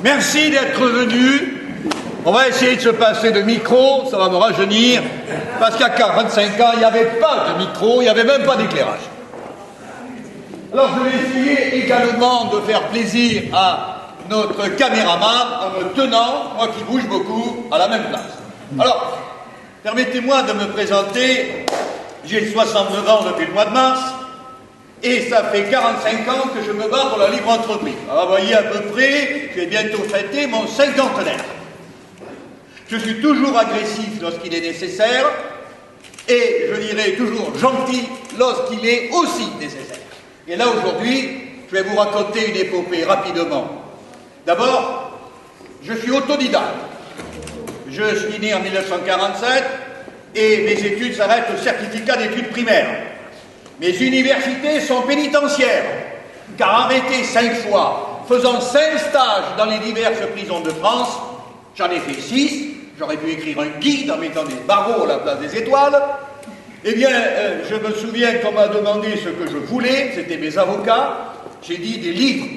Merci d'être venu. On va essayer de se passer de micro, ça va me rajeunir, parce qu'à 45 ans, il n'y avait pas de micro, il n'y avait même pas d'éclairage. Alors je vais essayer également de faire plaisir à notre caméraman en me tenant, moi qui bouge beaucoup, à la même place. Alors, permettez-moi de me présenter. J'ai 69 ans depuis le mois de mars, et ça fait 45 ans que je me bats pour la libre entreprise. Alors vous voyez à peu près, je vais bientôt fêter mon cinquantenaire. Je suis toujours agressif lorsqu'il est nécessaire, et je dirais toujours gentil lorsqu'il est aussi nécessaire. Et là aujourd'hui, je vais vous raconter une épopée rapidement. D'abord, je suis autodidacte. Je suis né en 1947, et mes études s'arrêtent au certificat d'études primaires. Mes universités sont pénitentiaires, car arrêté 5 fois, faisant 5 stages dans les diverses prisons de France, j'en ai fait 6, j'aurais pu écrire un guide en mettant des barreaux à la place des étoiles. Eh bien, je me souviens qu'on m'a demandé ce que je voulais, c'était mes avocats, j'ai dit des livres,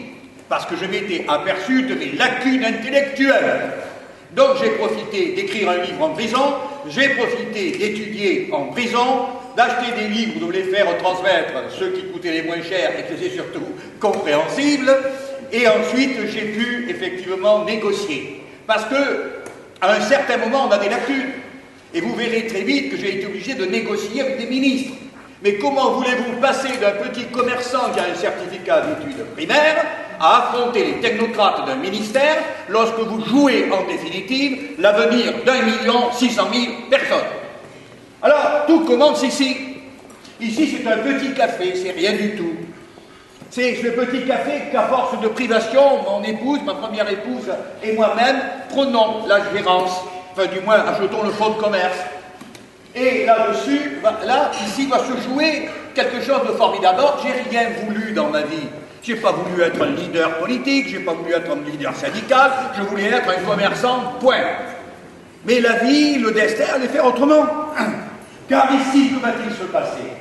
parce que je m'étais aperçu de mes lacunes intellectuelles. Donc j'ai profité d'écrire un livre en prison, j'ai profité d'étudier en prison, d'acheter des livres, de les faire transmettre, ceux qui coûtaient les moins chers et qui étaient surtout compréhensibles, et ensuite j'ai pu effectivement négocier. Parce que, à un certain moment, on a des lacunes, et vous verrez très vite que j'ai été obligé de négocier avec des ministres. Mais comment voulez-vous passer d'un petit commerçant qui a un certificat d'études primaires à affronter les technocrates d'un ministère lorsque vous jouez en définitive l'avenir d'1 600 000 personnes? Alors, tout commence ici. Ici, c'est un petit café, c'est rien du tout. C'est ce petit café qu'à force de privation, mon épouse, ma première épouse et moi-même prenons la gérance, enfin du moins achetons le fonds de commerce. Et là-dessus, là, ici va se jouer quelque chose de formidable. Alors, j'ai rien voulu dans ma vie. J'ai pas voulu être un leader politique, j'ai pas voulu être un leader syndical, je voulais être un commerçant, point. Mais la vie, le destin, allait faire autrement. Car ici, que va-t-il se passer?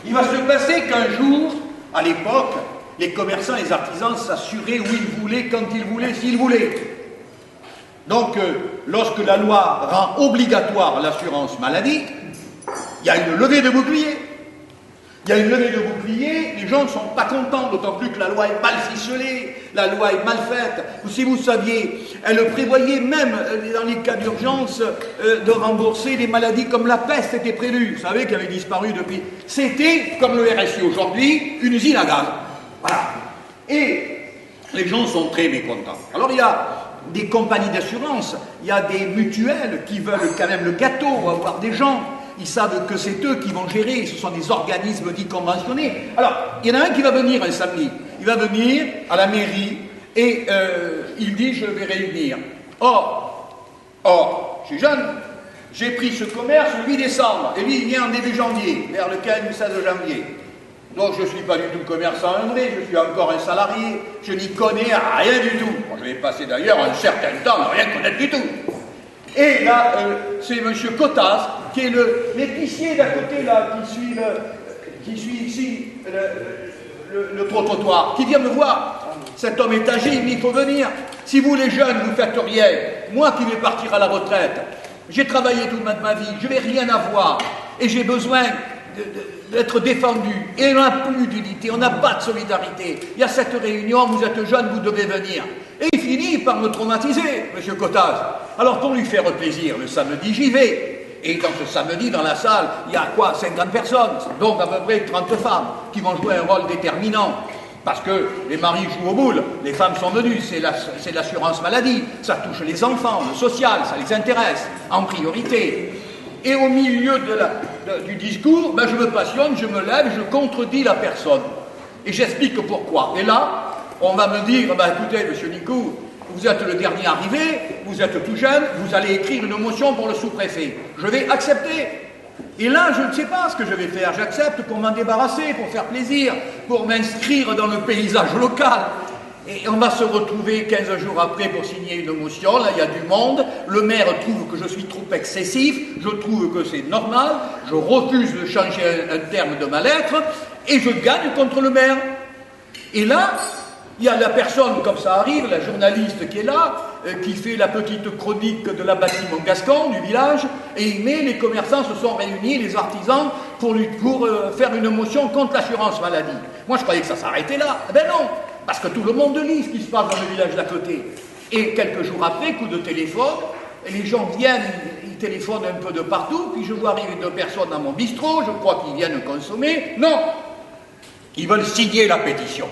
Il va se passer qu'un jour, à l'époque, les commerçants et les artisans s'assuraient où ils voulaient, quand ils voulaient, s'ils voulaient. Donc, lorsque la loi rend obligatoire l'assurance maladie, il y a une levée de bouclier. Il y a une levée de bouclier, les gens ne sont pas contents, d'autant plus que la loi est mal ficelée, la loi est mal faite. Si vous saviez, elle prévoyait même, dans les cas d'urgence, de rembourser les maladies comme la peste était prévue. Vous savez, qui avait disparu depuis. C'était, comme le RSI aujourd'hui, une usine à gaz. Voilà. Et les gens sont très mécontents. Alors il y a des compagnies d'assurance, il y a des mutuelles qui veulent quand même le gâteau, avoir des gens. Ils savent que c'est eux qui vont gérer, ce sont des organismes dits conventionnés. Alors, il y en a un qui va venir un samedi. Il va venir à la mairie et il dit « je vais réunir ». Or, je suis jeune, j'ai pris ce commerce le 8 décembre et lui il vient en début janvier, vers le 15 ou 16 janvier. Donc je ne suis pas du tout commerçant œuvré, je suis encore un salarié, je n'y connais rien du tout. Bon, je vais passer d'ailleurs un certain temps à rien connaître du tout. Et là, c'est M. Cotas, qui est l'épicier d'à côté, là, qui suit ici le trottoir, qui vient me voir. Cet homme est âgé, il faut venir. Si vous, les jeunes, vous ne faites rien, moi qui vais partir à la retraite, j'ai travaillé toute ma vie, je n'ai rien à voir, et j'ai besoin d'être défendu. Et on n'a plus d'unité, on n'a pas de solidarité. Il y a cette réunion, vous êtes jeune, vous devez venir. Et il finit par me traumatiser, M. Cotas. Alors pour lui faire plaisir, le samedi, j'y vais. Et dans ce samedi, dans la salle, il y a quoi, 50 personnes, donc à peu près 30 femmes, qui vont jouer un rôle déterminant. Parce que les maris jouent au boule, les femmes sont venues, c'est l'assurance maladie, ça touche les enfants, le social, ça les intéresse, en priorité. Et au milieu du discours, je me passionne, je me lève, je contredis la personne. Et j'explique pourquoi. Et là, on va me dire, écoutez, monsieur Nicou, vous êtes le dernier arrivé, vous êtes tout jeune, vous allez écrire une motion pour le sous-préfet. Je vais accepter. Et là, je ne sais pas ce que je vais faire. J'accepte pour m'en débarrasser, pour faire plaisir, pour m'inscrire dans le paysage local. Et on va se retrouver 15 jours après pour signer une motion. Là, il y a du monde. Le maire trouve que je suis trop excessif. Je trouve que c'est normal. Je refuse de changer un terme de ma lettre. Et je gagne contre le maire. Et là, Il y a la personne, comme ça arrive, la journaliste qui est là, qui fait la petite chronique de la bâtiment gascon du village, et il met les commerçants se sont réunis, les artisans, pour faire une motion contre l'assurance maladie. Moi, je croyais que ça s'arrêtait là. Eh ben non, parce que tout le monde lit ce qui se passe dans le village d'à côté. Et quelques jours après, coup de téléphone, et les gens viennent, ils téléphonent un peu de partout, puis je vois arriver 2 personnes dans mon bistrot, je crois qu'ils viennent consommer. Non, ils veulent signer la pétition.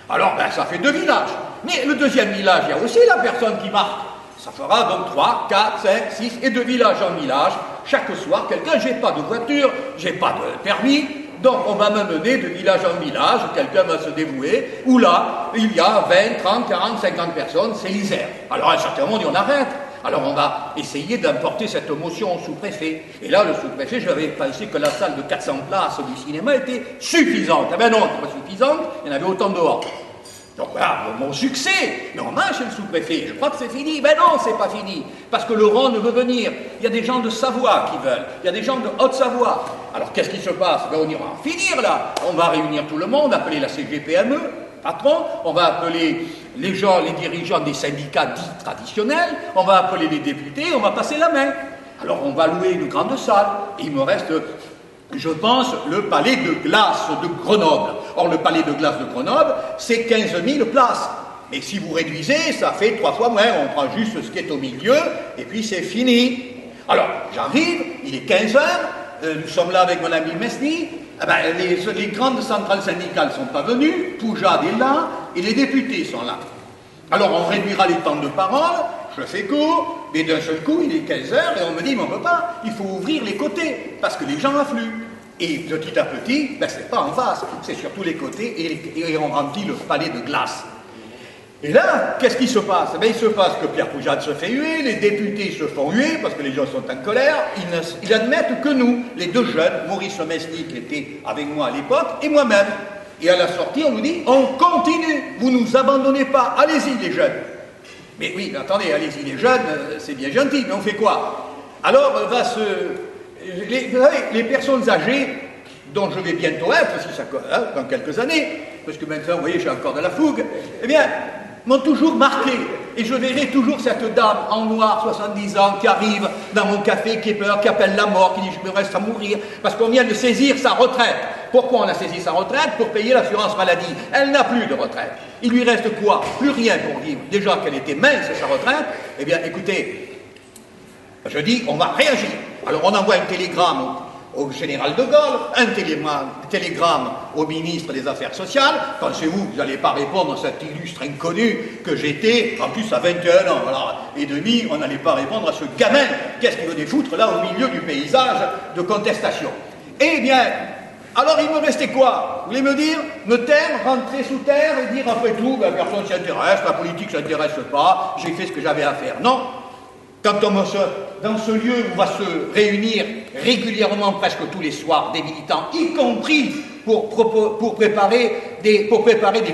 Alors, ben, ça fait 2 villages. Mais le 2e village, il y a aussi la personne qui marque. Ça fera donc 3, 4, 5, 6 et de village en village. Chaque soir, quelqu'un, j'ai pas de voiture, j'ai pas de permis, donc on va me mener de village en village, quelqu'un va se dévouer, où là, il y a 20, 30, 40, 50 personnes, c'est l'Isère. Alors à un certain moment, on arrête. Alors on va essayer d'importer cette motion au sous-préfet. Et là, le sous-préfet, je avais pensé que la salle de 400 places du cinéma était suffisante. Eh bien non, elle n'était pas suffisante, il y en avait autant dehors. Donc voilà, mon succès, normal chez le sous-préfet, je crois que c'est fini. Ben non, c'est pas fini, parce que le Rhône veut venir. Il y a des gens de Savoie qui veulent, il y a des gens de Haute-Savoie. Alors qu'est-ce qui se passe? Ben on ira en finir là. On va réunir tout le monde, appeler la CGPME, patron, on va appeler les gens, les dirigeants des syndicats dits traditionnels, on va appeler les députés, on va passer la main. Alors on va louer une grande salle, et il me reste, je pense, le palais de glace de Grenoble. Or, le palais de glace de Grenoble, c'est 15 000 places. Et si vous réduisez, ça fait 3 fois moins. On prend juste ce qui est au milieu, et puis c'est fini. Alors, j'arrive, il est 15 heures, nous sommes là avec mon ami Mesny. Eh ben, les grandes centrales syndicales ne sont pas venues, Poujade est là, et les députés sont là. Alors, on réduira les temps de parole, je fais court, mais d'un seul coup, il est 15 heures, et on me dit, mais on ne peut pas, il faut ouvrir les côtés, parce que les gens affluent. Et petit à petit, ben, c'est pas en face, c'est sur tous les côtés, et on remplit le palais de glace. Et là, qu'est-ce qui se passe? Ben, il se passe que Pierre Poujade se fait huer, les députés se font huer, parce que les gens sont en colère, ils admettent que nous, les 2 jeunes, Maurice Mesny, qui était avec moi à l'époque, et moi-même. Et à la sortie, on nous dit, on continue, vous ne nous abandonnez pas, allez-y les jeunes. Mais oui, attendez, allez-y les jeunes, c'est bien gentil, mais on fait quoi? Alors, vous savez, les personnes âgées, dont je vais bientôt être, si ça, dans quelques années, parce que maintenant, vous voyez, j'ai encore de la fougue, eh bien, m'ont toujours marqué. Et je verrai toujours cette dame en noir, 70 ans, qui arrive dans mon café, qui est peur, qui appelle la mort, qui dit « je me reste à mourir », parce qu'on vient de saisir sa retraite. Pourquoi on a saisi sa retraite? Pour payer l'assurance maladie. Elle n'a plus de retraite. Il lui reste quoi? Plus rien pour vivre. Déjà qu'elle était mince, sa retraite. Eh bien, écoutez, je dis, on va réagir. Alors, on envoie un télégramme au général de Gaulle, un télégramme au ministre des Affaires sociales. Pensez-vous, vous n'allez pas répondre à cet illustre inconnu que j'étais, en plus à 21 ans voilà, et demi, on n'allait pas répondre à ce gamin. Qu'est-ce qu'il venait foutre là au milieu du paysage de contestation? Eh bien, alors il me restait quoi? Vous voulez me dire? Me taire, rentrer sous terre et dire après tout, ben, personne ne s'y intéresse, la politique ne s'intéresse pas, j'ai fait ce que j'avais à faire. Non. Quand dans ce lieu où on va se réunir régulièrement, presque tous les soirs, des militants, y compris pour préparer des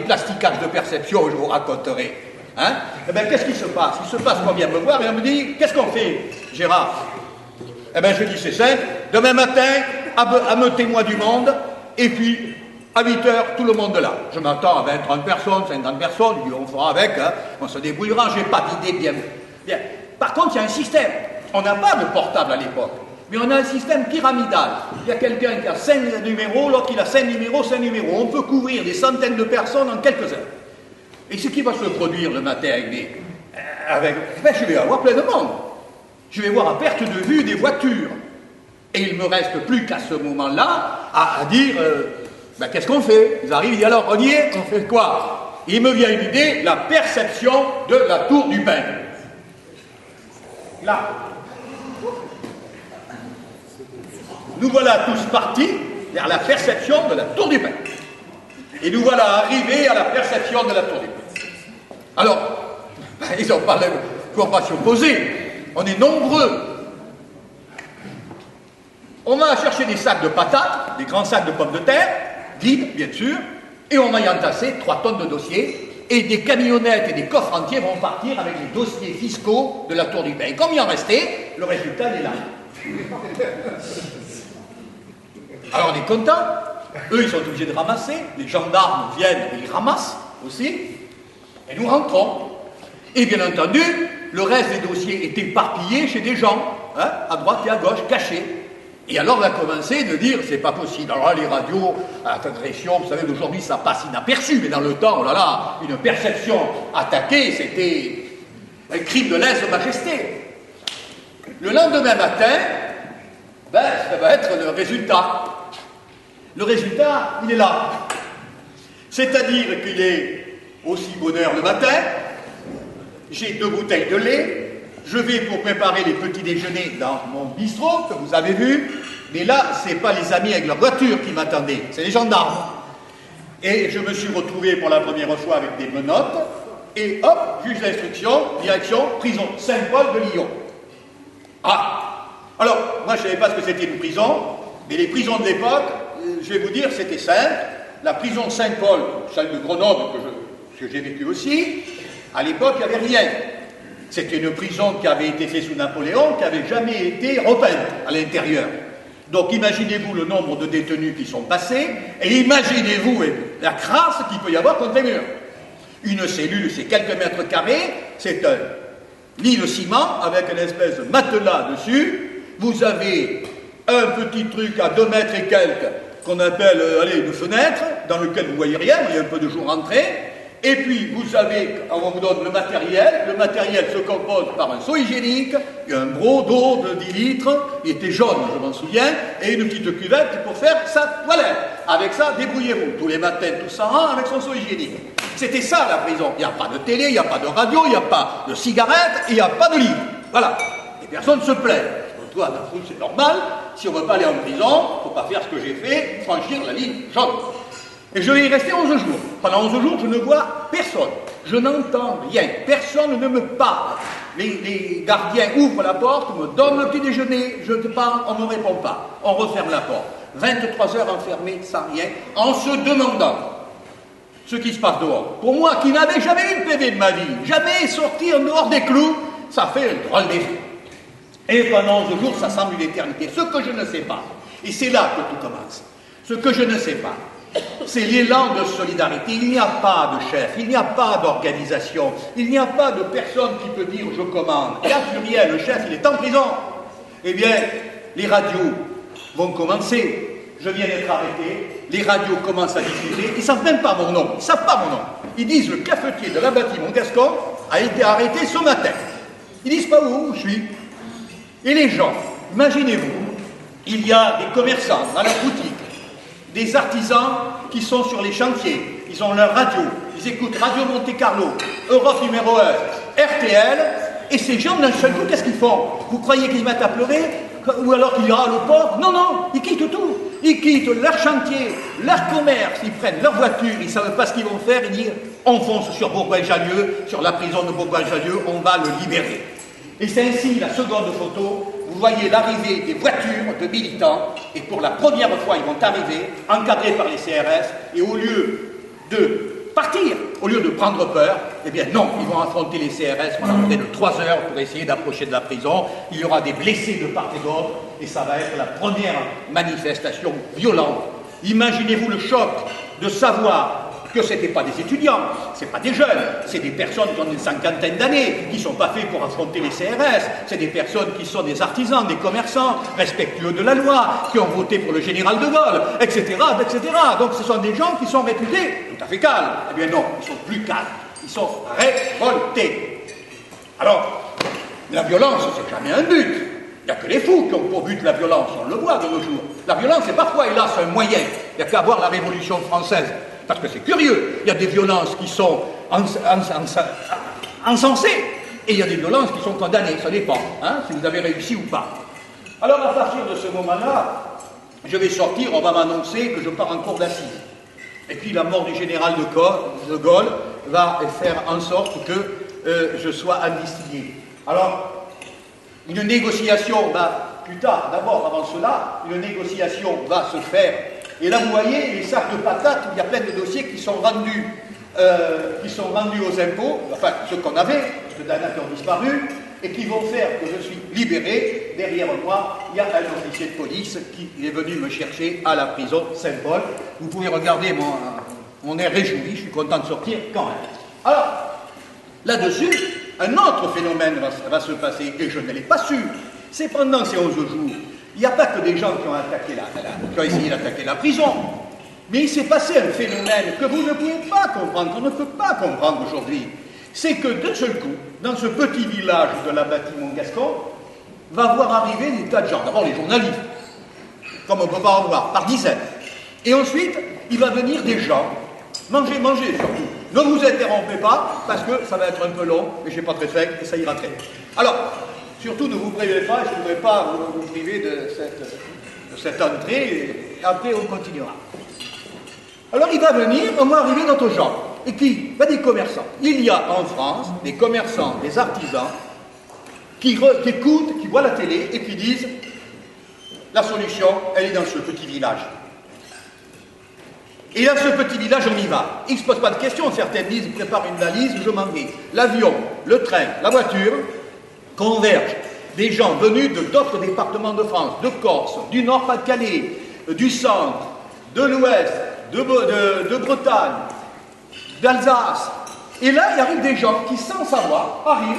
plastiquages de perception, je vous raconterai. Hein? Eh bien, qu'est-ce qui se passe? Il se passe qu'on vient me voir et on me dit, qu'est-ce qu'on fait, Gérard? Eh bien, je dis, c'est simple, demain matin, ameutez-moi du monde, et puis, à 8 heures, tout le monde là. Je m'attends à 20, 30 personnes, 50 personnes, je dis, on fera avec, hein, on se débrouillera, j'ai pas d'idée bien. Par contre, il y a un système. On n'a pas de portable à l'époque, mais on a un système pyramidal. Il y a quelqu'un qui a 5 numéros, l'autre qui a 5 numéros, 5 numéros. On peut couvrir des centaines de personnes en quelques heures. Et ce qui va se produire le matin ben, je vais avoir plein de monde. Je vais voir à perte de vue des voitures. Et il ne me reste plus qu'à ce moment-là à dire, ben, qu'est-ce qu'on fait? Ils arrivent, ils disent alors, on y est, on fait quoi? Il me vient une idée, la perception de la tour du Pin. Là. Nous voilà tous partis vers la perception de la tour du Pin. Et nous voilà arrivés à la perception de la tour du Pin. Alors, ils n'ont pas s'y opposer. On est nombreux. On va chercher des sacs de patates, des grands sacs de pommes de terre, vides, bien sûr, et on va y entasser 3 tonnes de dossiers. Et des camionnettes et des coffres entiers vont partir avec les dossiers fiscaux de la Tour du Pin. Et comme il en restait, le résultat est là. Alors on est content. Eux, ils sont obligés de ramasser. Les gendarmes viennent et ils ramassent aussi. Et nous rentrons. Et bien entendu, le reste des dossiers est éparpillé chez des gens, hein, à droite et à gauche, cachés. Et alors on a commencé de dire, c'est pas possible. Alors là, les radios, agression, vous savez, d'aujourd'hui, ça passe inaperçu, mais dans le temps, oh là là, une perception attaquée, c'était un crime de lèse-majesté. Le lendemain matin, ben, ça va être le résultat. Le résultat, il est là. C'est-à-dire qu'il est aussi bonne heure le matin, j'ai 2 bouteilles de lait, je vais pour préparer les petits déjeuners dans mon bistrot, que vous avez vu, mais là, ce n'est pas les amis avec leur voiture qui m'attendaient, c'est les gendarmes. Et je me suis retrouvé pour la première fois avec des menottes, et hop, juge d'instruction, direction, prison Saint-Paul de Lyon. Ah! Alors, moi je ne savais pas ce que c'était une prison, mais les prisons de l'époque, je vais vous dire, c'était simple. La prison de Saint-Paul, celle de Grenoble, que j'ai vécu aussi, à l'époque, il n'y avait rien. C'était une prison qui avait été faite sous Napoléon, qui n'avait jamais été repeinte à l'intérieur. Donc imaginez-vous le nombre de détenus qui sont passés, et imaginez-vous la crasse qu'il peut y avoir contre les murs. Une cellule, c'est quelques mètres carrés, c'est un lit de ciment avec une espèce de matelas dessus. Vous avez un petit truc à 2 mètres et quelques, qu'on appelle une fenêtre, dans lequel vous ne voyez rien, il y a un peu de jour entré. Et puis, vous avez, on vous donne le matériel se compose par un seau hygiénique, il y a un broc d'eau de 10 litres, il était jaune, je m'en souviens, et une petite cuvette pour faire sa toilette. Avec ça, débrouillez-vous. Tous les matins, tout ça rend avec son seau hygiénique. C'était ça, la prison. Il n'y a pas de télé, il n'y a pas de radio, il n'y a pas de cigarettes, et il n'y a pas de livre. Voilà. Et personne ne se plaint. Toi, c'est normal. Si on ne veut pas aller en prison, il ne faut pas faire ce que j'ai fait, franchir la ligne jaune. Et je vais y rester 11 jours. Pendant 11 jours, je ne vois personne. Je n'entends rien. Personne ne me parle. Les gardiens ouvrent la porte, me donnent le petit déjeuner, je te parle, on ne me répond pas. On referme la porte. 23 heures enfermées sans rien, en se demandant ce qui se passe dehors. Pour moi, qui n'avais jamais eu de PV de ma vie, jamais sorti en dehors des clous, ça fait un drôle d'effet. Et pendant 11 jours, ça semble une éternité. Ce que je ne sais pas, et c'est là que tout commence, ce que je ne sais pas, c'est l'élan de solidarité. Il n'y a pas de chef, il n'y a pas d'organisation, il n'y a pas de personne qui peut dire je commande. Et à Furiel, le chef, il est en prison. Eh bien, les radios vont commencer. Je viens d'être arrêté, les radios commencent à diffuser, ils ne savent même pas mon nom, ils ne savent pas mon nom. Ils disent le cafetier de la bâtiment Montgascon a été arrêté ce matin. Ils disent pas où je suis. Et les gens, imaginez-vous, il y a des commerçants dans leur boutique, des artisans qui sont sur les chantiers, ils ont leur radio, ils écoutent Radio Monte Carlo, Europe numéro 1, RTL, et ces gens, d'un seul coup, qu'est-ce qu'ils font? Vous croyez qu'ils se mettent à pleurer? Ou alors qu'il y aura le port? Non, non, ils quittent tout. Ils quittent leur chantier, leur commerce, ils prennent leur voiture, ils ne savent pas ce qu'ils vont faire, ils disent on fonce sur Bourgoin-Jallieu, sur la prison de Bourgoin-Jallieu, on va le libérer. Et c'est ainsi la seconde photo, vous voyez l'arrivée des voitures de militants, et pour la première fois ils vont arriver, encadrés par les CRS, et au lieu de partir, au lieu de prendre peur, eh bien non, ils vont affronter les CRS pendant près de 3 heures pour essayer d'approcher de la prison. Il y aura des blessés de part et d'autre, et ça va être la première manifestation violente. Imaginez-vous le choc de savoir que ce n'étaient pas des étudiants, ce n'est pas des jeunes, c'est des personnes qui ont une cinquantaine d'années, qui ne sont pas faits pour affronter les CRS, c'est des personnes qui sont des artisans, des commerçants, respectueux de la loi, qui ont voté pour le général de Gaulle, etc., etc. Donc ce sont des gens qui sont réputés tout à fait calmes. Eh bien non, ils sont plus calmes, ils sont révoltés. Alors, la violence, c'est jamais un but. Il n'y a que les fous qui ont pour but la violence, on le voit de nos jours. La violence est parfois, hélas, un moyen. Il n'y a qu'à voir la Révolution française. Parce que c'est curieux, il y a des violences qui sont encensées, et il y a des violences qui sont condamnées, ça dépend, hein, si vous avez réussi ou pas. Alors à partir de ce moment-là, je vais sortir, on va m'annoncer que je pars en cour d'assises. Et puis la mort du général de Gaulle va faire en sorte que je sois amnistié. Alors, une négociation va, plus tard, d'abord avant cela, une négociation va se faire. Et là, vous voyez, les sacs de patates, il y a plein de dossiers qui sont rendus aux impôts, enfin, ceux qu'on avait, parce que Dana qui ont disparu, et qui vont faire que je suis libéré. Derrière moi, il y a un officier de police qui est venu me chercher à la prison Saint-Paul. Vous pouvez regarder mon air réjoui, je suis content de sortir quand même. Alors, Là-dessus, un autre phénomène va se passer, et je ne l'ai pas su. C'est pendant ces 11 jours, il n'y a pas que des gens qui ont essayé d'attaquer la prison, mais il s'est passé un phénomène que vous ne pouvez pas comprendre, qu'on ne peut pas comprendre aujourd'hui. C'est que d'un seul coup, dans ce petit village de la Bâtie-Montgascon, va voir arriver des tas de gens. D'abord les journalistes, comme on ne peut pas en voir, par dizaines. Et ensuite, il va venir des gens, mangez surtout. Ne vous interrompez pas, parce que ça va être un peu long, et je n'ai pas très faim, et ça ira très vite. Alors, surtout ne vous privez pas, je ne voudrais pas vous priver de cette entrée, et après on continuera. Alors il va venir, on va arriver d'autres gens. Et qui des commerçants. Il y a en France des commerçants, des artisans, qui écoutent, qui voient la télé et qui disent la solution, elle est dans ce petit village. Et dans ce petit village, on y va. Ils ne se posent pas de questions. Certains disent, prépare une valise, je m'en vais. L'avion, le train, la voiture convergent. Des gens venus d'autres départements de France, de Corse, du Nord-Pas-de-Calais, du centre, de l'Ouest, de Bretagne, d'Alsace. Et là, il arrive des gens qui, sans savoir, arrivent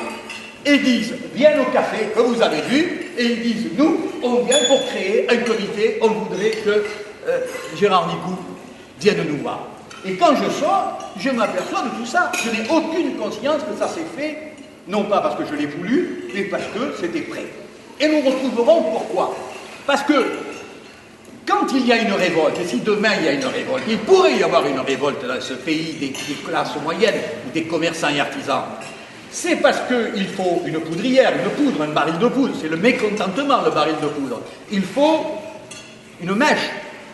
et disent, viennent au café que vous avez vu, et ils disent, nous, on vient pour créer un comité, on voudrait que Gérard Nicou vienne nous voir. Et quand je sors, je m'aperçois de tout ça. Je n'ai aucune conscience que ça s'est fait, non pas parce que je l'ai voulu, mais parce que c'était prêt. Et nous retrouverons pourquoi. Parce que quand il y a une révolte, et si demain il y a une révolte, il pourrait y avoir une révolte dans ce pays des classes moyennes, ou des commerçants et artisans, c'est parce qu'il faut une poudrière, une poudre, un baril de poudre, c'est le mécontentement, le baril de poudre. Il faut une mèche.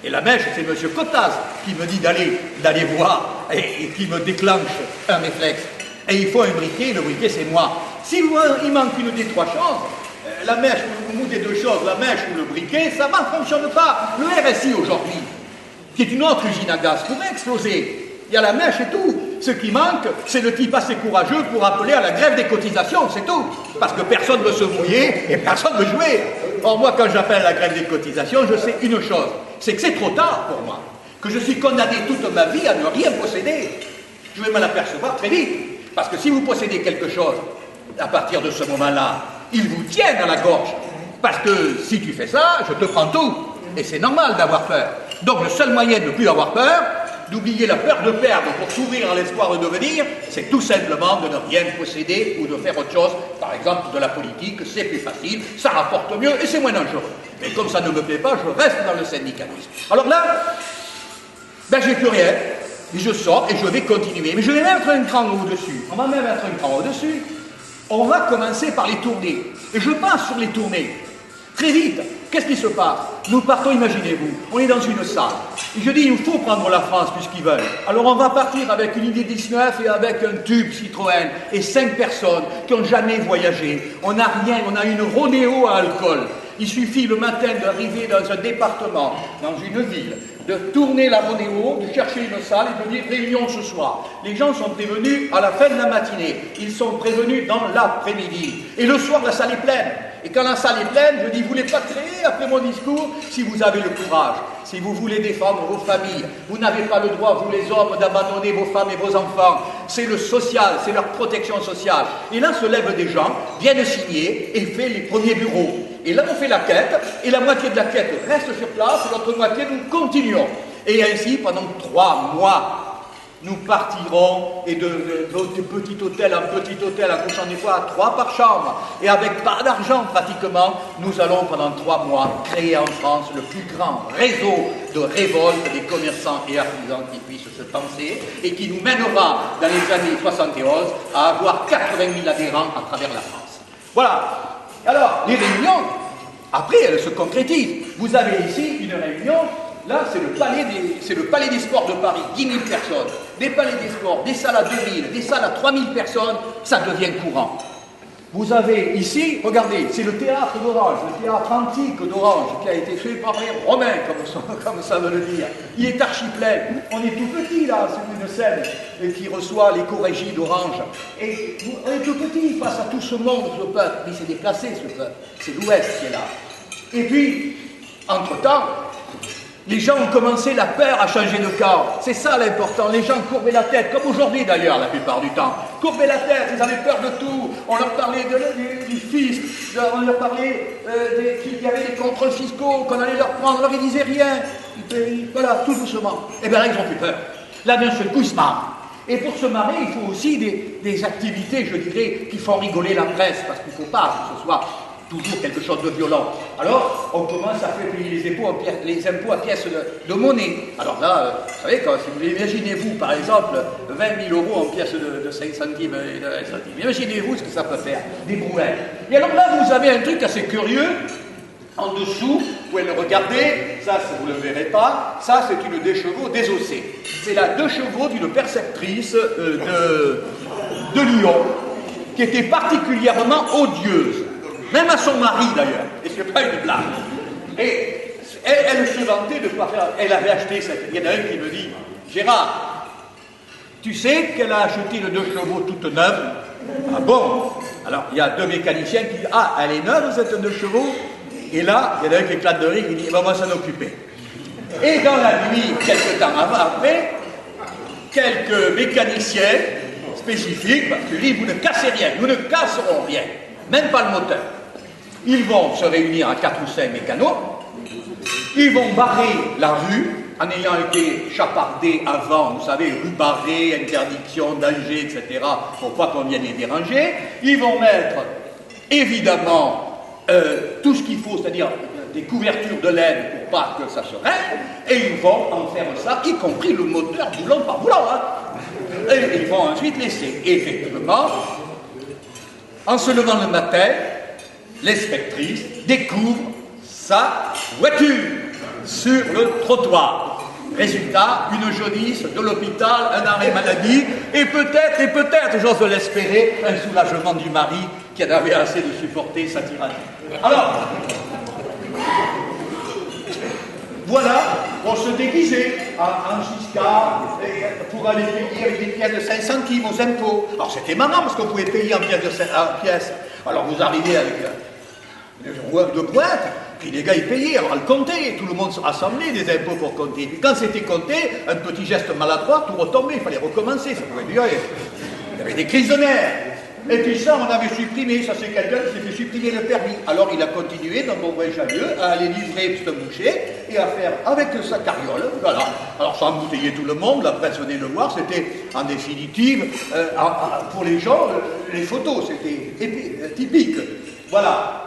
Et la mèche, c'est M. Cottaz qui me dit d'aller voir et qui me déclenche un réflexe. Et il faut un briquet, le briquet c'est moi. Si il manque une des trois choses, la mèche ou des deux choses, la mèche ou le briquet, ça ne fonctionne pas. Le RSI aujourd'hui, qui est une autre usine à gaz, pourrait exploser. Il y a la mèche et tout. Ce qui manque, c'est le type assez courageux pour appeler à la grève des cotisations, c'est tout. Parce que personne ne veut se mouiller et personne ne veut jouer. Or moi, quand j'appelle à la grève des cotisations, je sais une chose, c'est que c'est trop tard pour moi. Que je suis condamné toute ma vie à ne rien posséder. Je vais me l'apercevoir très vite. Parce que si vous possédez quelque chose, à partir de ce moment-là, ils vous tiennent à la gorge. Parce que si tu fais ça, je te prends tout. Et c'est normal d'avoir peur. Donc le seul moyen de ne plus avoir peur, d'oublier la peur de perdre pour s'ouvrir à l'espoir de devenir, c'est tout simplement de ne rien posséder ou de faire autre chose. Par exemple, de la politique, c'est plus facile, ça rapporte mieux et c'est moins dangereux. Mais comme ça ne me plaît pas, je reste dans le syndicalisme. Alors là, j'ai plus rien, et je sors et je vais continuer. Mais je vais mettre un cran au-dessus. On va même mettre un cran au-dessus. On va commencer par les tournées. Et je passe sur les tournées. Très vite, qu'est-ce qui se passe? Nous partons, imaginez-vous, on est dans une salle. Et je dis, il faut prendre la France puisqu'ils veulent. Alors on va partir avec une idée 19 et avec un tube Citroën et 5 personnes qui n'ont jamais voyagé. On n'a rien, on a une rodéo à alcool. Il suffit le matin d'arriver dans un département, dans une ville, de tourner la rodéo, de chercher une salle et de dire réunion ce soir. Les gens sont prévenus à la fin de la matinée. Ils sont prévenus dans l'après-midi. Et le soir, la salle est pleine. Et quand la salle est pleine, je dis, vous ne voulez pas créer après mon discours si vous avez le courage, si vous voulez défendre vos familles. Vous n'avez pas le droit, vous les hommes, d'abandonner vos femmes et vos enfants. C'est le social, c'est leur protection sociale. Et là se lèvent des gens, viennent signer et fait les premiers bureaux. Et là on fait la quête, et la moitié de la quête reste sur place, et l'autre moitié nous continuons. Et ainsi pendant 3 mois. Nous partirons et de petit hôtel en petit hôtel, en couchant des fois à 3 par chambre, et avec pas d'argent pratiquement, nous allons pendant 3 mois créer en France le plus grand réseau de révolte des commerçants et artisans qui puissent se penser, et qui nous mènera dans les années 71 à avoir 80 000 adhérents à travers la France. Voilà. Alors, les réunions, après, elles se concrétisent. Vous avez ici une réunion. Là, c'est le palais des sports de Paris, 10 000 personnes. Des palais des sports, des salles à 2 000, des salles à 3 000 personnes, ça devient courant. Vous avez ici, regardez, c'est le théâtre d'Orange, le théâtre antique d'Orange, qui a été fait par les Romains, comme ça veut le dire. Il est archi plein. On est tout petit là, c'est une scène qui reçoit l'éco-régie d'Orange. Et on est tout petit face à tout ce monde, ce peuple. Mais c'est déplacé, ce peuple. C'est l'Ouest qui est là. Et puis, entre-temps, Les gens ont commencé, la peur à changer de camp. C'est ça l'important. Les gens courbaient la tête, comme aujourd'hui d'ailleurs, la plupart du temps. Courbaient la tête, ils avaient peur de tout. On leur parlait du fisc, on leur parlait qu'il y avait des contrôles fiscaux, qu'on allait leur prendre. Alors ils disaient rien. Voilà, tout doucement. Et bien là, ils ont plus peur. Là, d'un seul coup, ils se marrent. Et pour se marrer, il faut aussi des activités, je dirais, qui font rigoler la presse, parce qu'il ne faut pas que ce soit toujours quelque chose de violent. Alors, on commence à faire payer les impôts à pièces de monnaie. Alors là, vous savez, si vous imaginez-vous, par exemple, 20 000 € en pièces de 5 centimes et de 1 centime. Imaginez-vous ce que ça peut faire, des brouettes. Et alors là, vous avez un truc assez curieux. En dessous, vous pouvez le regarder, ça vous ne le verrez pas, ça c'est une des chevaux désossée. C'est la 2 chevaux d'une perceptrice de Lyon, qui était particulièrement odieuse, même à son mari d'ailleurs, et ce n'est pas une blague. Et elle se vantait de quoi faire, elle avait acheté cette, il y en a un qui me dit, Gérard, tu sais qu'elle a acheté les 2 chevaux toutes neuves? Ah bon? Alors il y a 2 mécaniciens qui disent, ah, elle est neuve cette 2 chevaux? Et là, il y en a un qui éclate de rire, il dit, on va s'en occuper. Et dans la nuit, quelques temps après, quelques mécaniciens spécifiques, parce que lui, vous ne cassez rien, nous ne casserons rien, même pas le moteur. Ils vont se réunir à 4 ou 5 mécanos, ils vont barrer la rue, en ayant été chapardés avant, vous savez, rue barrée, interdiction, danger, etc., pour pas qu'on vienne les déranger. Ils vont mettre, évidemment, tout ce qu'il faut, c'est-à-dire des couvertures de laine pour pas que ça se règle, et ils vont en faire ça, y compris le moteur boulon par boulon. Hein. Et ils vont ensuite laisser. Et effectivement, en se levant le matin, l'inspectrice découvre sa voiture sur le trottoir. Résultat, une jaunisse, de l'hôpital, un arrêt maladie, et peut-être, j'ose l'espérer, un soulagement du mari qui en avait assez de supporter sa tyrannie. Alors, voilà, on se déguisait en Giscard pour aller payer avec des pièces de 5 centimes aux impôts. Alors c'était marrant parce qu'on pouvait payer en pièces. Alors vous arrivez avec de pointe, puis les gars ils payaient, alors à le compter, tout le monde se rassemblait des impôts pour compter. Puis quand c'était compté, un petit geste maladroit, tout retombait, il fallait recommencer, ça pouvait durer. Il y avait des crises de nerfs. Et puis ça, on avait supprimé, ça c'est quelqu'un qui s'est fait supprimer le permis. Alors il a continué dans Bon Vrai Jalieu à aller livrer ce boucher et à faire avec sa carriole, voilà. Alors ça embouteillait tout le monde, la presse venait le voir, c'était en définitive, pour les gens, les photos, c'était typique. Voilà.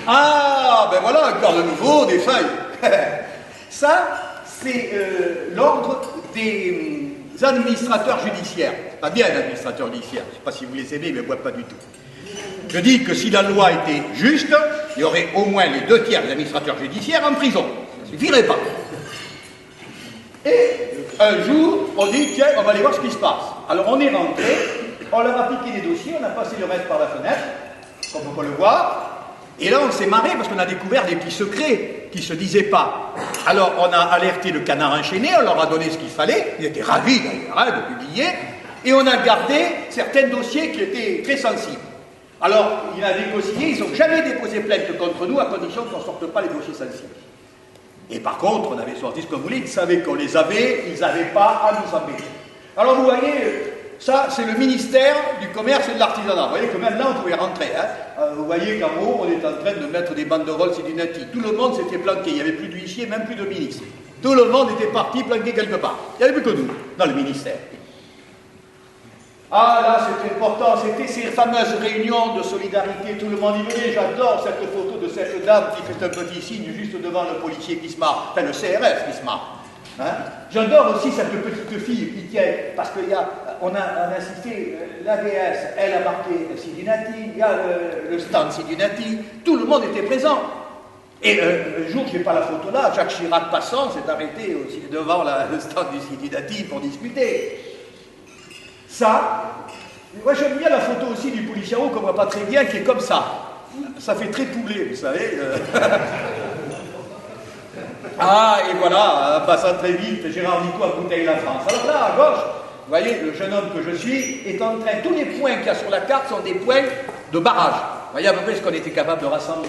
Ah, ben voilà, encore de nouveau, des feuilles. Ça, c'est l'ordre des administrateurs judiciaires. Pas bien un administrateur judiciaire, je ne sais pas si vous les aimez, mais moi pas du tout. Je dis que si la loi était juste, il y aurait au moins les 2 tiers des administrateurs judiciaires en prison. Ça ne suffirait pas. Et un jour, on dit, tiens, on va aller voir ce qui se passe. Alors on est rentré, on leur a piqué les dossiers, on a passé le reste par la fenêtre, comme on peut le voir. Et là, on s'est marré parce qu'on a découvert des petits secrets qui ne se disaient pas. Alors, on a alerté le Canard enchaîné, on leur a donné ce qu'il fallait, ils étaient ravis d'ailleurs de publier, et on a gardé certains dossiers qui étaient très sensibles. Alors, il y a des dossiers, ils n'ont jamais déposé plainte contre nous à condition qu'on ne sorte pas les dossiers sensibles. Et par contre, on avait sorti ce qu'on voulait, ils savaient qu'on les avait, ils n'avaient pas à nous embêter. Alors, vous voyez, ça, c'est le ministère du Commerce et de l'Artisanat. Vous voyez que même là, on pouvait rentrer. Vous voyez qu'en haut, on est en train de mettre des banderoles Sidinati. Tout le monde s'était planqué. Il n'y avait plus d'huissiers, même plus de ministres. Tout le monde était parti planqué quelque part. Il n'y avait plus que nous, dans le ministère. Ah là, c'était important. C'était ces fameuses réunions de solidarité. Tout le monde y venait. J'adore cette photo de cette dame qui fait un petit signe juste devant le policier qui se marre. Enfin, le CRS qui se marre. Hein? J'adore aussi cette petite fille qui tient, parce qu'on a insisté, l'ABS, elle a marqué Sidinati, il y a le stand Sidinati, tout le monde était présent. Et un jour, je n'ai pas la photo là, Jacques Chirac passant s'est arrêté aussi devant le stand du Sidinati pour discuter. Ça, moi j'aime bien la photo aussi du policier qu'on ne voit pas très bien, qui est comme ça. Ça fait très poulet, vous savez. Ah, et voilà, en passant très vite, Gérard Nicot à Bouteille la France. Alors là, à gauche, vous voyez, le jeune homme que je suis est en train, tous les points qu'il y a sur la carte sont des points de barrage. Vous voyez à peu près ce qu'on était capable de rassembler.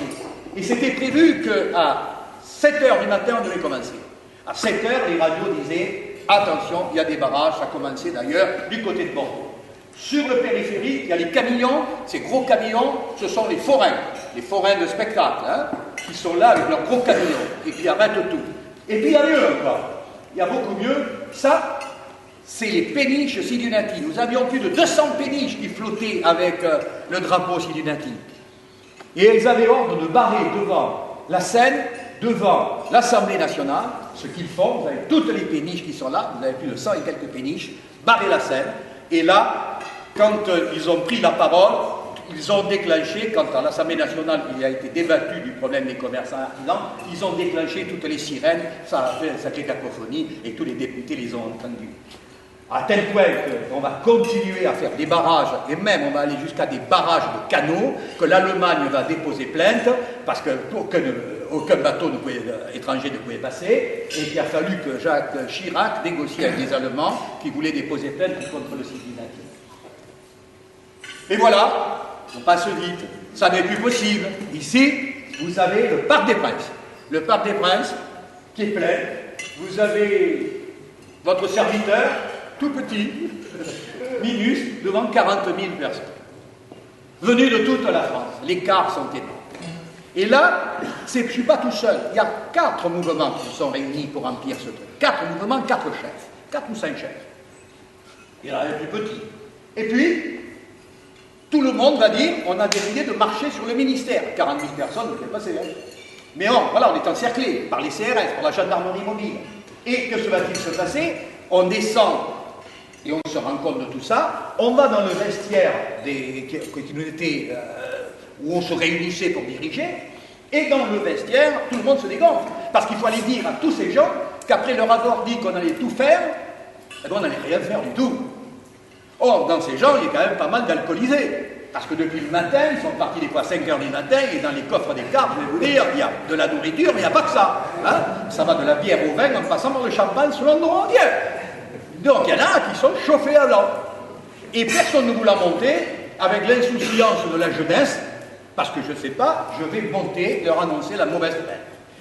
Et c'était prévu qu'à 7 h du matin, on devait commencer. À 7 heures, les radios disaient « Attention, il y a des barrages », ça commençait d'ailleurs du côté de Bordeaux. Sur le périphérique, il y a les camions, ces gros camions, ce sont les forains de spectacle, hein, qui sont là avec leurs gros camions, et qui arrêtent tout. Et puis il y a mieux encore, il y a beaucoup mieux, ça, c'est les péniches Sidunati. Nous avions plus de 200 péniches qui flottaient avec le drapeau Sidunati. Et elles avaient ordre de barrer devant la Seine, devant l'Assemblée nationale, ce qu'ils font, vous avez toutes les péniches qui sont là, vous avez plus de 100 et quelques péniches, barrer la Seine, et là, quand ils ont pris la parole, ils ont déclenché, quand à l'Assemblée nationale il a été débattu du problème des commerçants artisans, ils ont déclenché toutes les sirènes, ça a fait une sacrée cacophonie, et tous les députés les ont entendus. À tel point qu'on va continuer à faire des barrages, et même on va aller jusqu'à des barrages de canaux, que l'Allemagne va déposer plainte, parce qu'aucun bateau étranger ne pouvait passer, et qu'il a fallu que Jacques Chirac négocie avec les Allemands qui voulaient déposer plainte contre le Sidunati. Et voilà, on passe vite, ça n'est plus possible. Ici, vous avez le Parc des Princes. Le Parc des Princes, qui est plein. Vous avez votre serviteur, tout petit, minus, devant 40 000 personnes. Venus de toute la France. Les cars sont énormes. Et là, je ne suis pas tout seul. Il y a 4 mouvements qui se sont réunis pour remplir ce truc. 4 mouvements, 4 chefs. 4 ou 5 chefs. Il y en a un plus petit. Et puis, tout le monde va dire, on a décidé de marcher sur le ministère. 40 000 personnes ne peuvent passer. Hein. Mais voilà, on est encerclé par les CRS, par la gendarmerie mobile. Et que se va-t-il se passer? On descend et on se rend compte de tout ça. On va dans le vestiaire où on se réunissait pour diriger. Et dans le vestiaire, tout le monde se dégonfle. Parce qu'il faut aller dire à tous ces gens qu'après leur avoir dit qu'on allait tout faire, eh bien, on n'allait rien faire du tout. Or, dans ces gens, il y a quand même pas mal d'alcoolisés. Parce que depuis le matin, ils sont partis des fois à 5 heures du matin, et dans les coffres des cars, je vais vous dire, il y a de la nourriture, mais il n'y a pas que ça. Hein, ça va de la bière au vin en passant par le champagne selon nos rondiers. Donc, il y en a qui sont chauffés à blanc. Et personne ne vous l'a monté, avec l'insouciance de la jeunesse, parce que je ne sais pas, je vais monter et leur annoncer la mauvaise nouvelle.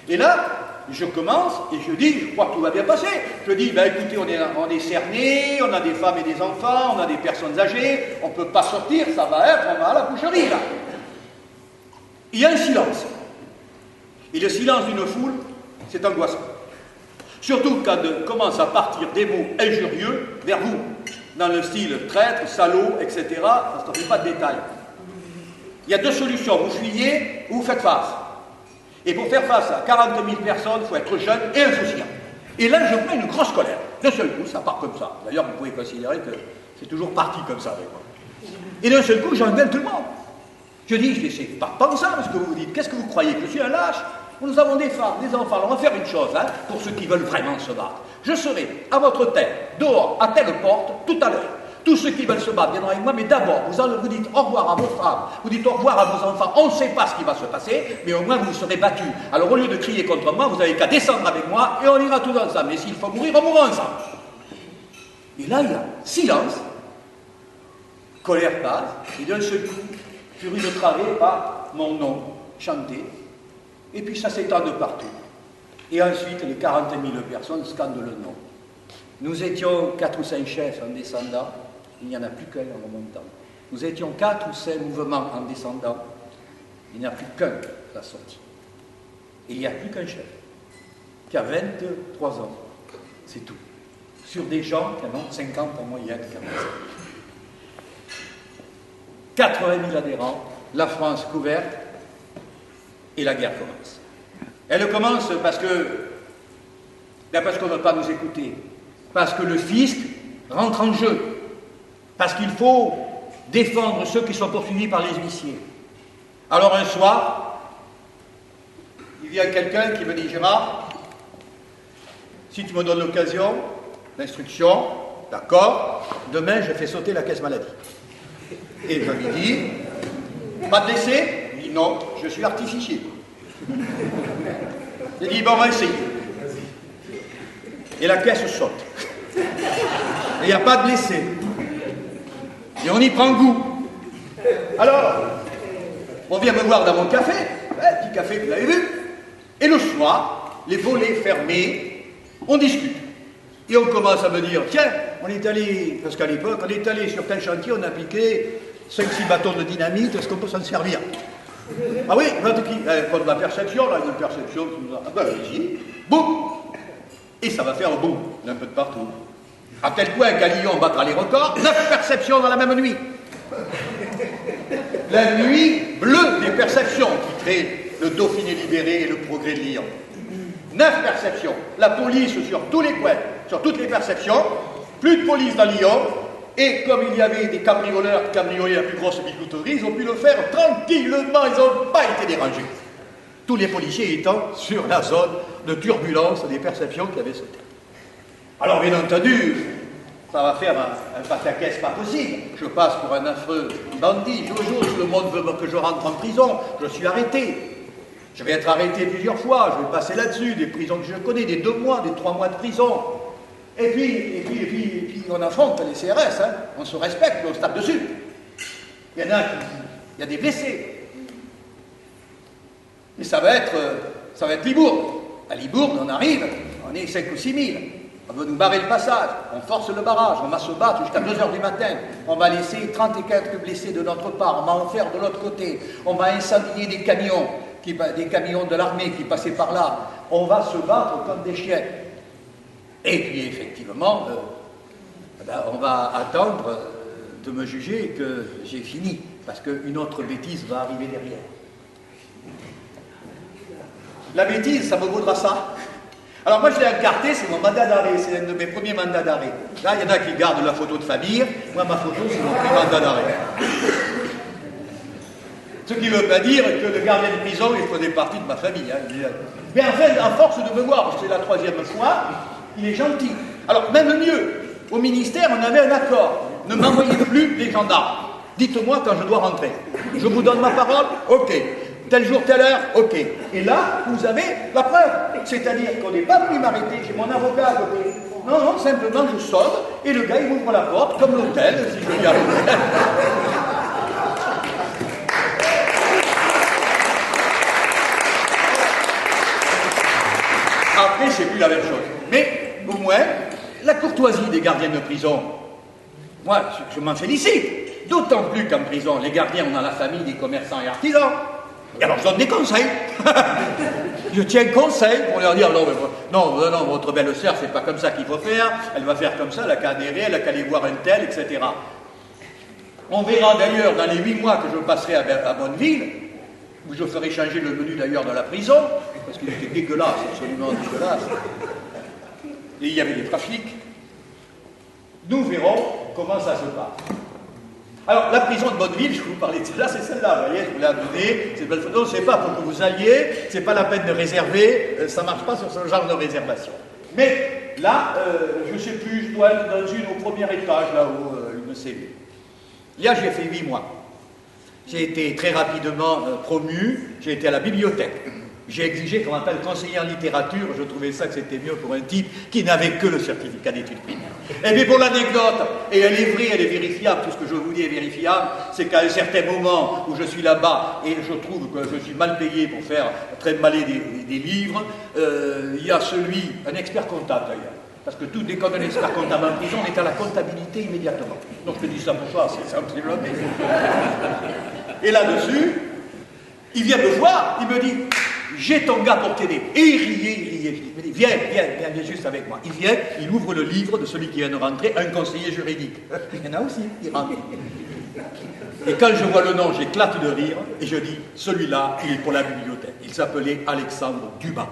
Et là, je commence et je dis, je crois que tout va bien passer. Je dis, ben écoutez, on est cernés, on a des femmes et des enfants, on a des personnes âgées, on ne peut pas sortir, ça va être, on va à la boucherie là. Il y a un silence. Et le silence d'une foule, c'est angoissant. Surtout quand commencent à partir des mots injurieux vers vous, dans le style traître, salaud, etc. Ça ne fait pas de détails. Il y a 2 solutions, vous fuyez ou vous faites face. Et pour faire face à 40 000 personnes, il faut être jeune et insouciant. Et là, je prends une grosse colère. D'un seul coup, ça part comme ça. D'ailleurs, vous pouvez considérer que c'est toujours parti comme ça avec moi. Et d'un seul coup, j'engueule tout le monde. Je dis, c'est pas ça ce que vous vous dites. Qu'est-ce que vous croyez? Que je suis un lâche? Nous avons des femmes, des enfants. Alors on va faire une chose, hein, pour ceux qui veulent vraiment se battre. Je serai à votre tête, dehors, à telle porte, tout à l'heure. Tous ceux qui veulent se battre viendront avec moi, mais d'abord, vous dites au revoir à vos femmes, vous dites au revoir à vos enfants. On ne sait pas ce qui va se passer, mais au moins vous serez battus. Alors au lieu de crier contre moi, vous n'avez qu'à descendre avec moi et on ira tous ensemble. Mais s'il faut mourir, on mourra ensemble. Et là, il y a silence, colère passe, et d'un seul coup, furie de travers par mon nom chanté, et puis ça s'étend de partout. Et ensuite, les 40 000 personnes scandent le nom. Nous étions 4 ou 5 chefs en descendant, il n'y en a plus qu'un en remontant. Nous étions 4 ou 5 mouvements en descendant, il n'y en a plus qu'un à la sortie. Et il n'y a plus qu'un chef, qui a 23 ans. C'est tout. Sur des gens qui en ont 50 en moyenne, 80 000 adhérents, la France couverte, et la guerre commence. Elle commence parce qu'on ne veut pas nous écouter, parce que le fisc rentre en jeu, parce qu'il faut défendre ceux qui sont poursuivis par les huissiers. Alors un soir, il vient quelqu'un qui me dit, Gérard, si tu me donnes l'occasion, l'instruction, d'accord, demain je fais sauter la caisse maladie. Et je lui dis, pas de décès? Il dit, non, je suis artificier. Il dit, bon, on va essayer. Et la caisse saute. Et il n'y a pas de blessé. Et on y prend goût. Alors, on vient me voir dans mon café, petit café que vous avez vu, et le soir, les volets fermés, On discute. Et on commence à me dire, tiens, on est allé, parce qu'à l'époque, on est allé sur tel chantier, on a piqué 5-6 bâtons de dynamite, est-ce qu'on peut s'en servir? Ah oui, pas de la perception, là, une perception, ah ben allez-y, boum! Et ça va faire boum, un peu de partout. À tel point qu'à Lyon, on battra les records, 9 perceptions dans la même nuit. La nuit bleue des perceptions qui crée le Dauphiné libéré et le progrès de Lyon. 9 perceptions. La police sur tous les coins, sur toutes les perceptions, plus de police dans Lyon, et comme il y avait des cambrioleurs qui cambriolaient la plus grosse bijouterie, ils ont pu le faire tranquillement, ils n'ont pas été dérangés. Tous les policiers étant sur la zone de turbulence des perceptions qui avaient sauté. Alors bien entendu, ça va faire un pataquès pas possible. Je passe pour un affreux bandit. Jour, tout le monde veut que je rentre en prison. Je suis arrêté. Je vais être arrêté plusieurs fois. Je vais passer là-dessus. Des prisons que je connais, des 2 mois, des 3 mois de prison. Et puis on affronte les CRS. Hein. On se respecte, mais on se tape dessus. Il y en a il y a des blessés. Et ça va être Libourne. À Libourne, on arrive, on est 5 ou 6 000. On va nous barrer le passage, on force le barrage, on va se battre jusqu'à 2 h du matin, on va laisser 30 et quelques blessés de notre part, on va en faire de l'autre côté, on va incendier des camions de l'armée qui passaient par là, on va se battre comme des chiens. Et puis effectivement, on va attendre de me juger que j'ai fini, parce qu'une autre bêtise va arriver derrière. La bêtise, ça me vaudra ça. Alors moi je l'ai encarté, c'est mon mandat d'arrêt, c'est un de mes premiers mandats d'arrêt. Là, il y en a qui gardent la photo de famille, moi ma photo c'est mon premier mandat d'arrêt. Ce qui ne veut pas dire que le gardien de prison, il faisait partie de ma famille. Hein. Mais en fait, à force de me voir, parce que c'est la 3e fois, il est gentil. Alors même mieux, au ministère, on avait un accord. Ne m'envoyez plus les gendarmes. Dites-moi quand je dois rentrer. Je vous donne ma parole, ok. Tel jour, telle heure, ok. Et là, vous avez la preuve. C'est-à-dire qu'on n'est pas venu m'arrêter, j'ai mon avocat à côté. Non, simplement je sonne et le gars il m'ouvre la porte, comme l'hôtel, si je veux y arriver. Après, c'est plus la même chose. Mais, au moins, la courtoisie des gardiens de prison, moi, je m'en félicite. D'autant plus qu'en prison, les gardiens, on a la famille des commerçants et artisans. Et alors je donne des conseils. Je tiens conseil pour leur dire non, votre belle-sœur, c'est pas comme ça qu'il faut faire, elle va faire comme ça, elle a qu'à adhérer, elle a qu'à aller voir un tel, etc. On verra d'ailleurs dans les 8 mois que je passerai à Bonneville, où je ferai changer le menu d'ailleurs de la prison, parce qu'il était dégueulasse, absolument dégueulasse. Et il y avait des trafics. Nous verrons comment ça se passe. Alors, la prison de Bonneville, je vais vous parler de celle-là, c'est celle-là, vous voyez, je vous l'ai donnée, c'est belle photo, c'est pas pour que vous alliez, c'est pas la peine de réserver, ça marche pas sur ce genre de réservation. Mais là, je sais plus, je dois être dans une au premier étage, là-haut, une cellule. Là, j'ai fait 8 mois. J'ai été très rapidement promu, j'ai été à la bibliothèque. J'ai exigé qu'on m'appelle conseiller en littérature, je trouvais ça que c'était mieux pour un type qui n'avait que le certificat d'études primaires. Et bien pour l'anecdote, et elle est vraie, elle est vérifiable, tout ce que je vous dis est vérifiable, c'est qu'à un certain moment où je suis là-bas et je trouve que je suis mal payé pour faire trimballer des livres, il y a un expert comptable d'ailleurs, parce que dès qu'on a un expert comptable en prison, on est à la comptabilité immédiatement. Donc je dis ça pour toi, c'est simple, et là-dessus, il vient me voir, il me dit « J'ai ton gars pour t'aider ». Et il riait. Il me dit « Viens juste avec moi ». Il vient, il ouvre le livre de celui qui vient de rentrer, un conseiller juridique. Il y en a aussi, il rentre. Et quand je vois le nom, j'éclate de rire, et je dis « Celui-là, il est pour la bibliothèque ». Il s'appelait Alexandre Dumas.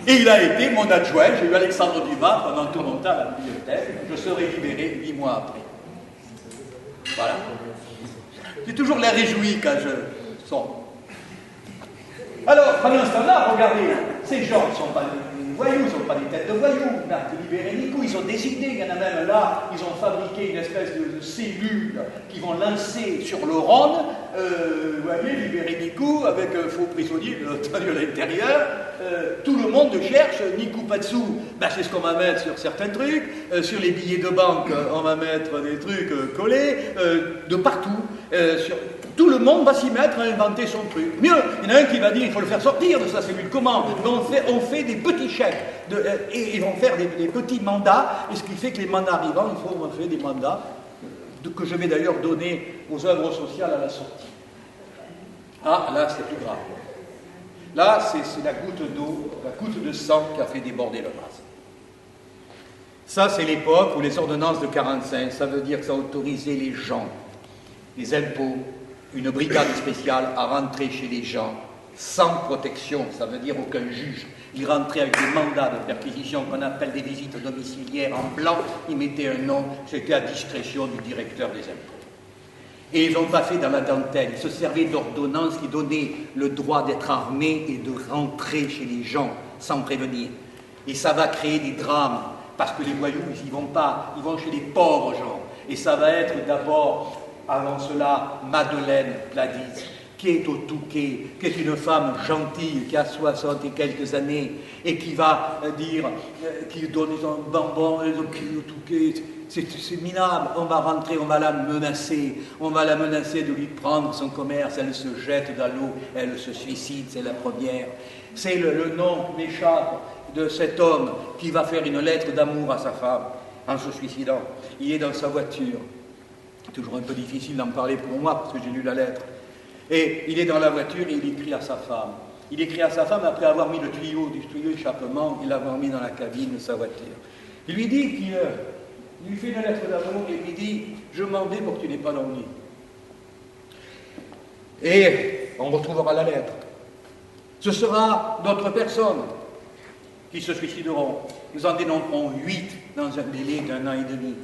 Et il a été mon adjoint, j'ai eu Alexandre Dumas pendant tout mon temps à la bibliothèque. Je serai libéré 8 mois après. Voilà. J'ai toujours l'air réjoui quand je sors. Alors, pendant ce temps-là, regardez, ces gens ne sont pas des voyous, ils ne sont pas des têtes de voyous. Marc libéré Nicou, ils ont décidé, il y en a même là, ils ont fabriqué une espèce de cellule qu'ils vont lancer sur le Rhône. Vous voyez, libéré Nicou, avec un faux prisonnier à l'intérieur. Tout le monde cherche Nicou Patsou. Ben, c'est ce qu'on va mettre sur certains trucs. Sur les billets de banque, on va mettre des trucs collés. De partout. tout le monde va s'y mettre à inventer son truc. Mieux, il y en a un qui va dire il faut le faire sortir de sa cellule. Comment? On fait des petits chèques et ils vont faire des petits mandats, et ce qui fait que les mandats arrivants, on fait des mandats que je vais d'ailleurs donner aux œuvres sociales à la sortie. Ah, là, c'est plus grave. Là, c'est la goutte d'eau, la goutte de sang qui a fait déborder le vase. Ça, c'est l'époque où les ordonnances de 45, ça veut dire que ça autorisait les gens, les impôts, une brigade spéciale à rentrer chez les gens sans protection, ça veut dire aucun juge. Ils rentraient avec des mandats de perquisition qu'on appelle des visites domiciliaires en blanc, ils mettaient un nom, c'était à discrétion du directeur des impôts. Et ils n'ont pas fait dans la dentelle, ils se servaient d'ordonnances qui donnaient le droit d'être armés et de rentrer chez les gens sans prévenir. Et ça va créer des drames, parce que les voyous, ils n'y vont pas, ils vont chez les pauvres gens. Et ça va être d'abord, avant cela, Madeleine Pladis, qui est au Touquet, qui est une femme gentille, qui a 60 et quelques années, et qui va dire, qui donne un bonbon, qui est au Touquet, c'est minable, on va rentrer, on va la menacer de lui prendre son commerce, elle se jette dans l'eau, elle se suicide, c'est la première. C'est le nom m'échappe de cet homme qui va faire une lettre d'amour à sa femme en se suicidant. Il est dans sa voiture, c'est toujours un peu difficile d'en parler pour moi parce que j'ai lu la lettre. Et il est dans la voiture et il écrit à sa femme. Il écrit à sa femme après avoir mis le tuyau échappement, il l'avoir mis dans la cabine de sa voiture. Il lui dit qu'il lui fait une lettre d'amour et lui dit « Je m'en vais pour que tu n'aies pas d'ennui. » Et on retrouvera la lettre. Ce sera d'autres personnes qui se suicideront. Nous en dénombrerons 8 dans un délai d'1 an et demi.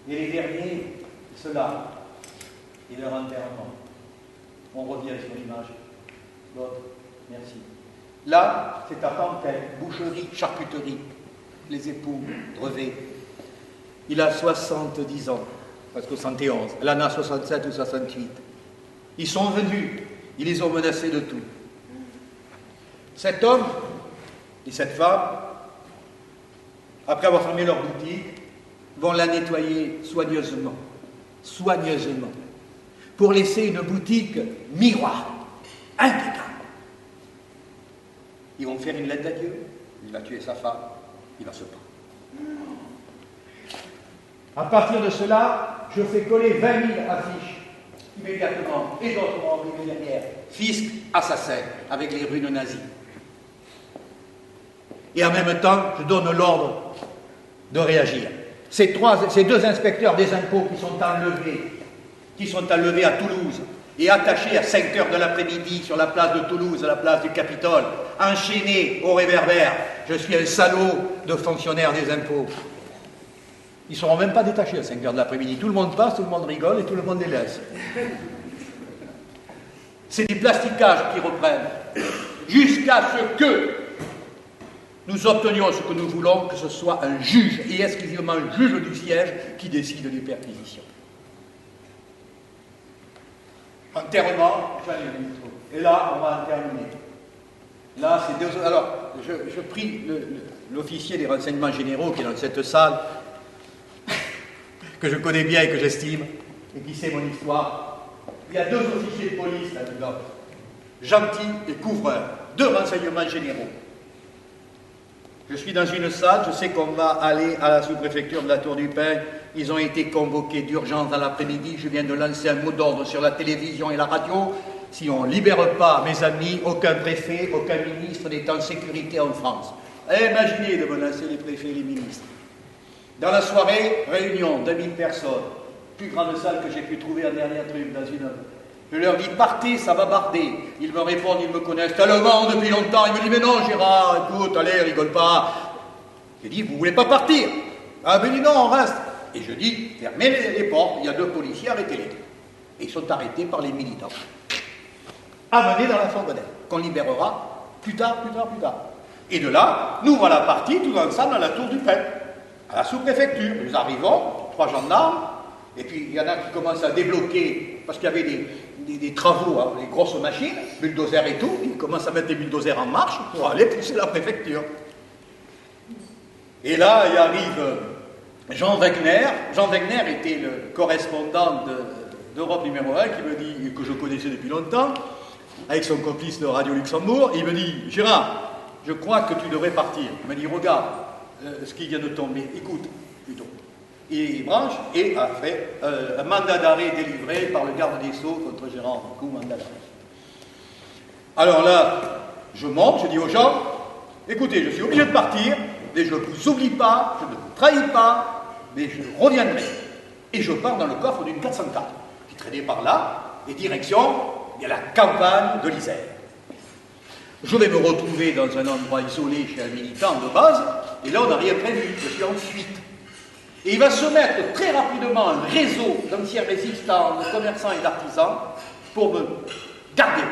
Et les derniers, ceux-là, et leur enterrement. On revient sur l'image. L'autre, merci. Là, c'est à Pantin, boucherie, charcuterie. Les époux, brevets. Il a 70 ans, parce que 71. Elle en a 67 ou 68. Ils sont venus, ils les ont menacés de tout. Cet homme et cette femme, après avoir fermé leur boutique, vont la nettoyer soigneusement, pour laisser une boutique miroir, impeccable. Ils vont faire une lettre d'adieu, il va tuer sa femme, il va se pendre. À partir de cela, je fais coller 20 000 affiches immédiatement, et d'autres vont arriver derrière. Fisc, assassin, avec les runes nazies. Et en même temps, je donne l'ordre de réagir. Ces 2 inspecteurs des impôts qui sont enlevés à Toulouse et attachés à 5 heures de l'après-midi sur la place de Toulouse, à la place du Capitole, enchaînés au réverbère. Je suis un salaud de fonctionnaire des impôts. Ils ne seront même pas détachés à 5 heures de l'après-midi. Tout le monde passe, tout le monde rigole et tout le monde les laisse. C'est des plastiquages qui reprennent. Jusqu'à ce que nous obtenions ce que nous voulons, que ce soit un juge, et exclusivement un juge du siège, qui décide des perquisitions. Enterrement, et là, on va en terminer. Là, c'est 2 heures. Alors, je prie l'officier des renseignements généraux qui est dans cette salle, que je connais bien et que j'estime, et qui sait mon histoire. Il y a 2 officiers de police là-dedans, gentils et couvreurs, 2 renseignements généraux. Je suis dans une salle, je sais qu'on va aller à la sous-préfecture de la Tour du Pin. Ils ont été convoqués d'urgence dans l'après-midi. Je viens de lancer un mot d'ordre sur la télévision et la radio. Si on ne libère pas mes amis, aucun préfet, aucun ministre n'est en sécurité en France. Imaginez de menacer les préfets et les ministres. Dans la soirée, réunion, 2000 personnes. Plus grande salle que j'ai pu trouver en dernier truc dans une... Je leur dis, partez, ça va barder. Ils me répondent, ils me connaissent tellement depuis longtemps. Ils me disent, mais non, Gérard, écoute, allez, rigole pas. J'ai dit, vous voulez pas partir? Ah, ben non, on reste. Et je dis, fermez les portes, il y a 2 policiers, arrêtez-les. Et ils sont arrêtés par les militants. Amenés dans la fourgonnette, qu'on libérera plus tard. Et de là, nous voilà partis tous ensemble à la Tour du Pin, à la sous-préfecture. Nous arrivons, 3 gendarmes, et puis il y en a qui commencent à débloquer, parce qu'il y avait des travaux, hein, des grosses machines, bulldozers et tout, ils commencent à mettre des bulldozers en marche pour aller pousser la préfecture. Et là, il arrive Jean Wegner. Jean Wegner était le correspondant d'Europe numéro 1 qui me dit, que je connaissais depuis longtemps, avec son complice de Radio Luxembourg, il me dit, Gérard, je crois que tu devrais partir. Il me dit, regarde ce qui vient de tomber, écoute plutôt. Il branche et a fait un mandat d'arrêt délivré par le garde des Sceaux contre Gérard Encou, mandat d'arrêt. Alors là, je monte, je dis aux gens, écoutez, je suis obligé de partir, mais je ne vous oublie pas, je ne vous trahis pas, mais je reviendrai. Et je pars dans le coffre d'une 404, qui traînait par là, et direction, il y a la campagne de l'Isère. Je vais me retrouver dans un endroit isolé chez un militant de base, et là on n'a rien prévu, je suis en fuite. Et il va se mettre très rapidement un réseau d'anciens résistants, de commerçants et d'artisans pour me garder.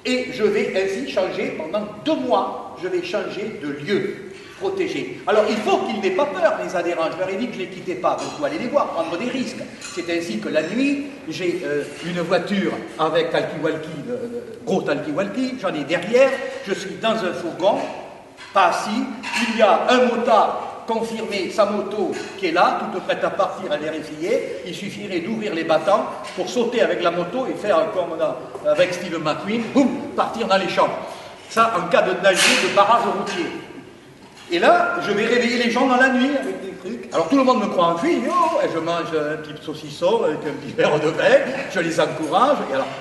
Et je vais ainsi changer, pendant 2 mois, je vais changer de lieu protégé. Alors il faut qu'ils n'aient pas peur, les adhérents. Je leur ai dit que je ne les quittais pas, donc il faut aller les voir, prendre des risques. C'est ainsi que la nuit, j'ai une voiture avec talkie-walkie, gros talkie-walkie, j'en ai derrière, je suis dans un fourgon, pas assis, il y a un motard confirmé, sa moto qui est là, toute prête à partir, elle est réveillée, il suffirait d'ouvrir les battants pour sauter avec la moto et faire comme on a avec Steve McQueen, boum, partir dans les champs. Ça en cas de danger de barrage routier. Et là, je vais réveiller les gens dans la nuit avec des trucs. Alors tout le monde me croit en fille, et je mange un petit saucisson avec un petit verre de vin, je les encourage,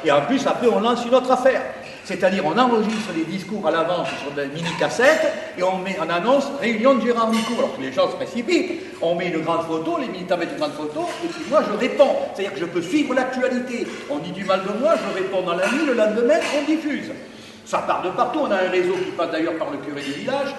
et en plus après on lance une autre affaire. C'est-à-dire on enregistre les discours à l'avance sur des mini-cassettes, et on annonce réunion de Gérard Encou. Alors que les gens se précipitent, on met une grande photo, les militants mettent une grande photo, et puis moi je réponds. C'est-à-dire que je peux suivre l'actualité. On dit du mal de moi, je réponds dans la nuit, le lendemain on diffuse. Ça part de partout, on a un réseau qui passe d'ailleurs par le curé du village,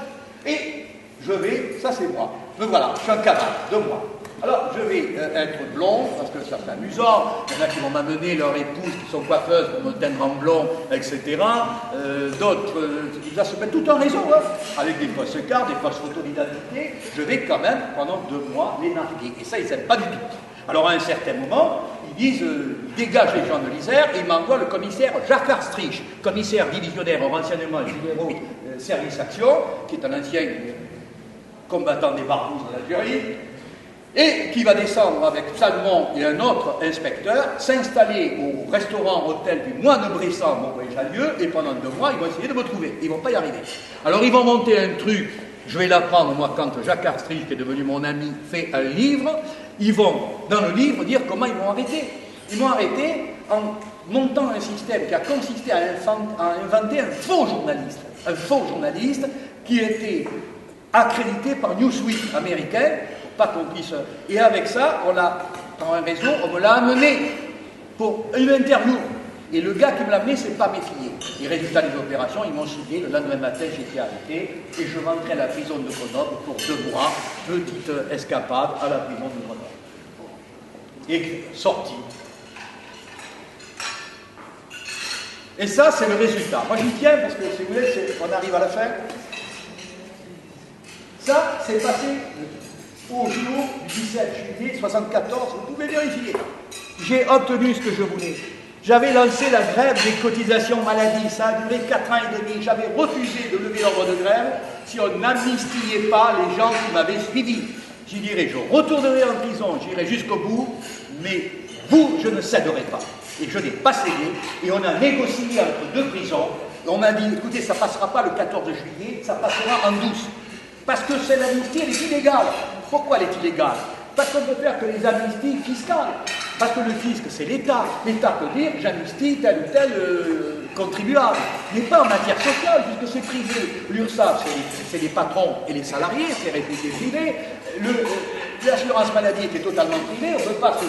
et je vais, ça c'est moi, me voilà, je suis un camarade de moi. Alors je vais être blond, parce que ça c'est amusant, il y en a qui vont m'amener leur épouse qui sont coiffeuses pour me teindre en blond, etc. D'autres, ça se met tout un réseau, hein, avec des fausses cartes, des fausses photos d'identité. Je vais quand même, pendant 2 mois, les narguer. Et ça, ils n'aiment pas du tout. Alors à un certain moment, ils disent, dégage les gens de l'Isère, et ils m'envoient le commissaire Jacques Arstrich, commissaire divisionnaire au renseignement généraux service action, qui est un ancien combattant des Barbouzes en Algérie, et qui va descendre avec Salmon et un autre inspecteur, s'installer au restaurant-hôtel du Moine Bressan, Montbré-Jallieu, et pendant 2 mois, ils vont essayer de me trouver. Ils ne vont pas y arriver. Alors ils vont monter un truc, je vais l'apprendre, moi, quand Jacques Arstrich, qui est devenu mon ami, fait un livre, ils vont, dans le livre, dire comment ils m'ont arrêté. Ils m'ont arrêté en montant un système qui a consisté à inventer un faux journaliste qui était accrédité par Newsweek américain, pas qu'on puisse. Et avec ça, on l'a, dans un réseau, on me l'a amené pour une interview. Et le gars qui me l'a amené, c'est pas méfié. Et résultat des opérations, ils m'ont ciblé. Le lendemain matin, j'ai été arrêté et je rentrais à la prison de Grenoble pour 2 mois. Petite escapade à la prison de Grenoble. Et sorti. Et ça, c'est le résultat. Moi, j'y tiens parce que, si vous voulez, on arrive à la fin. Ça, c'est passé au jour du 17 juillet 1974. Vous pouvez vérifier. J'ai obtenu ce que je voulais. J'avais lancé la grève des cotisations maladie. Ça a duré 4 ans et demi. J'avais refusé de lever l'ordre de grève si on n'amnistiait pas les gens qui m'avaient suivi. J'y dirais, je retournerai en prison, j'irai jusqu'au bout, mais vous, je ne céderai pas. Et je n'ai pas cédé, et on a négocié entre 2 prisons. Et on m'a dit, écoutez, ça ne passera pas le 14 juillet, ça passera en douce. Parce que cette amnistie, elle est illégale. Pourquoi elle est illégale? Parce qu'on ne peut faire que les amnisties fiscales. Parce que le fisc, c'est l'État. L'État peut dire, j'amnistie tel ou tel contribuable. Mais pas en matière sociale, puisque c'est privé. L'URSSAF, c'est les patrons et les salariés, c'est réputé privé. L'assurance maladie était totalement privée, on ne peut pas se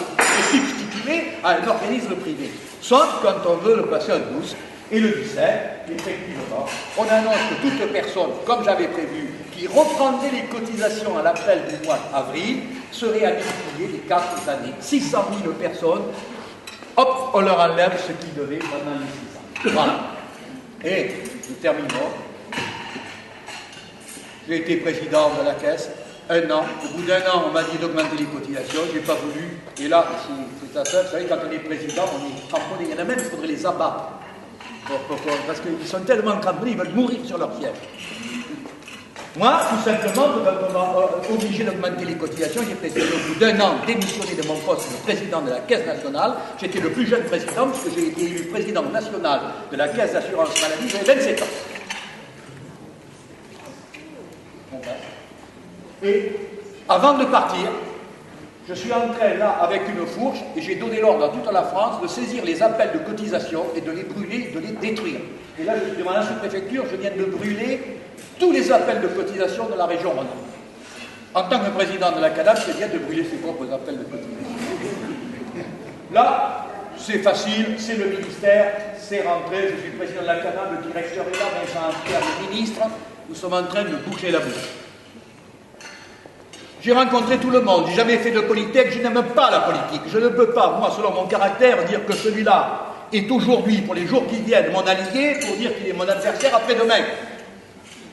substituer à un organisme privé. Sauf quand on veut le passer en douce. Et le 17, effectivement, on annonce que toute personne, comme j'avais prévu, qui reprendrait les cotisations à l'appel du mois d'avril, serait amnistiée les 4 années. 600 000 personnes, hop, on leur enlève ce qu'ils devaient pendant les 6 ans. Voilà. Et nous terminons. J'ai été président de la Caisse 1 an. Au bout d'1 an, on m'a dit d'augmenter les cotisations. Je n'ai pas voulu. Et là, c'est à ça. Vous savez, quand on est président, on est cramponné. Il y en a même, il faudrait les abattre. Parce qu'ils sont tellement cramponnés, ils veulent mourir sur leur siège. Moi, tout simplement, quand on m'a obligé d'augmenter les cotisations, j'ai préféré au bout d'un an démissionner de mon poste de président de la Caisse nationale. J'étais le plus jeune président, puisque j'ai été élu président national de la Caisse d'assurance maladie, j'avais 27 ans. Et avant de partir, je suis entré là avec une fourche et j'ai donné l'ordre à toute la France de saisir les appels de cotisation et de les brûler, de les détruire. Et là, je suis devant la sous-préfecture, je viens de brûler tous les appels de cotisation de la région Rhône. En tant que président de la CADAP, je viens de brûler ses propres appels de cotisation. Là, c'est facile, c'est le ministère, c'est rentré, je suis président de la CADAP, le directeur est là, Vincent Pierre, le ministre, nous sommes en train de boucler la bouche. J'ai rencontré tout le monde, j'ai jamais fait de politique, je n'aime pas la politique. Je ne peux pas, moi, selon mon caractère, dire que celui-là est aujourd'hui, pour les jours qui viennent, mon allié, pour dire qu'il est mon adversaire après-demain.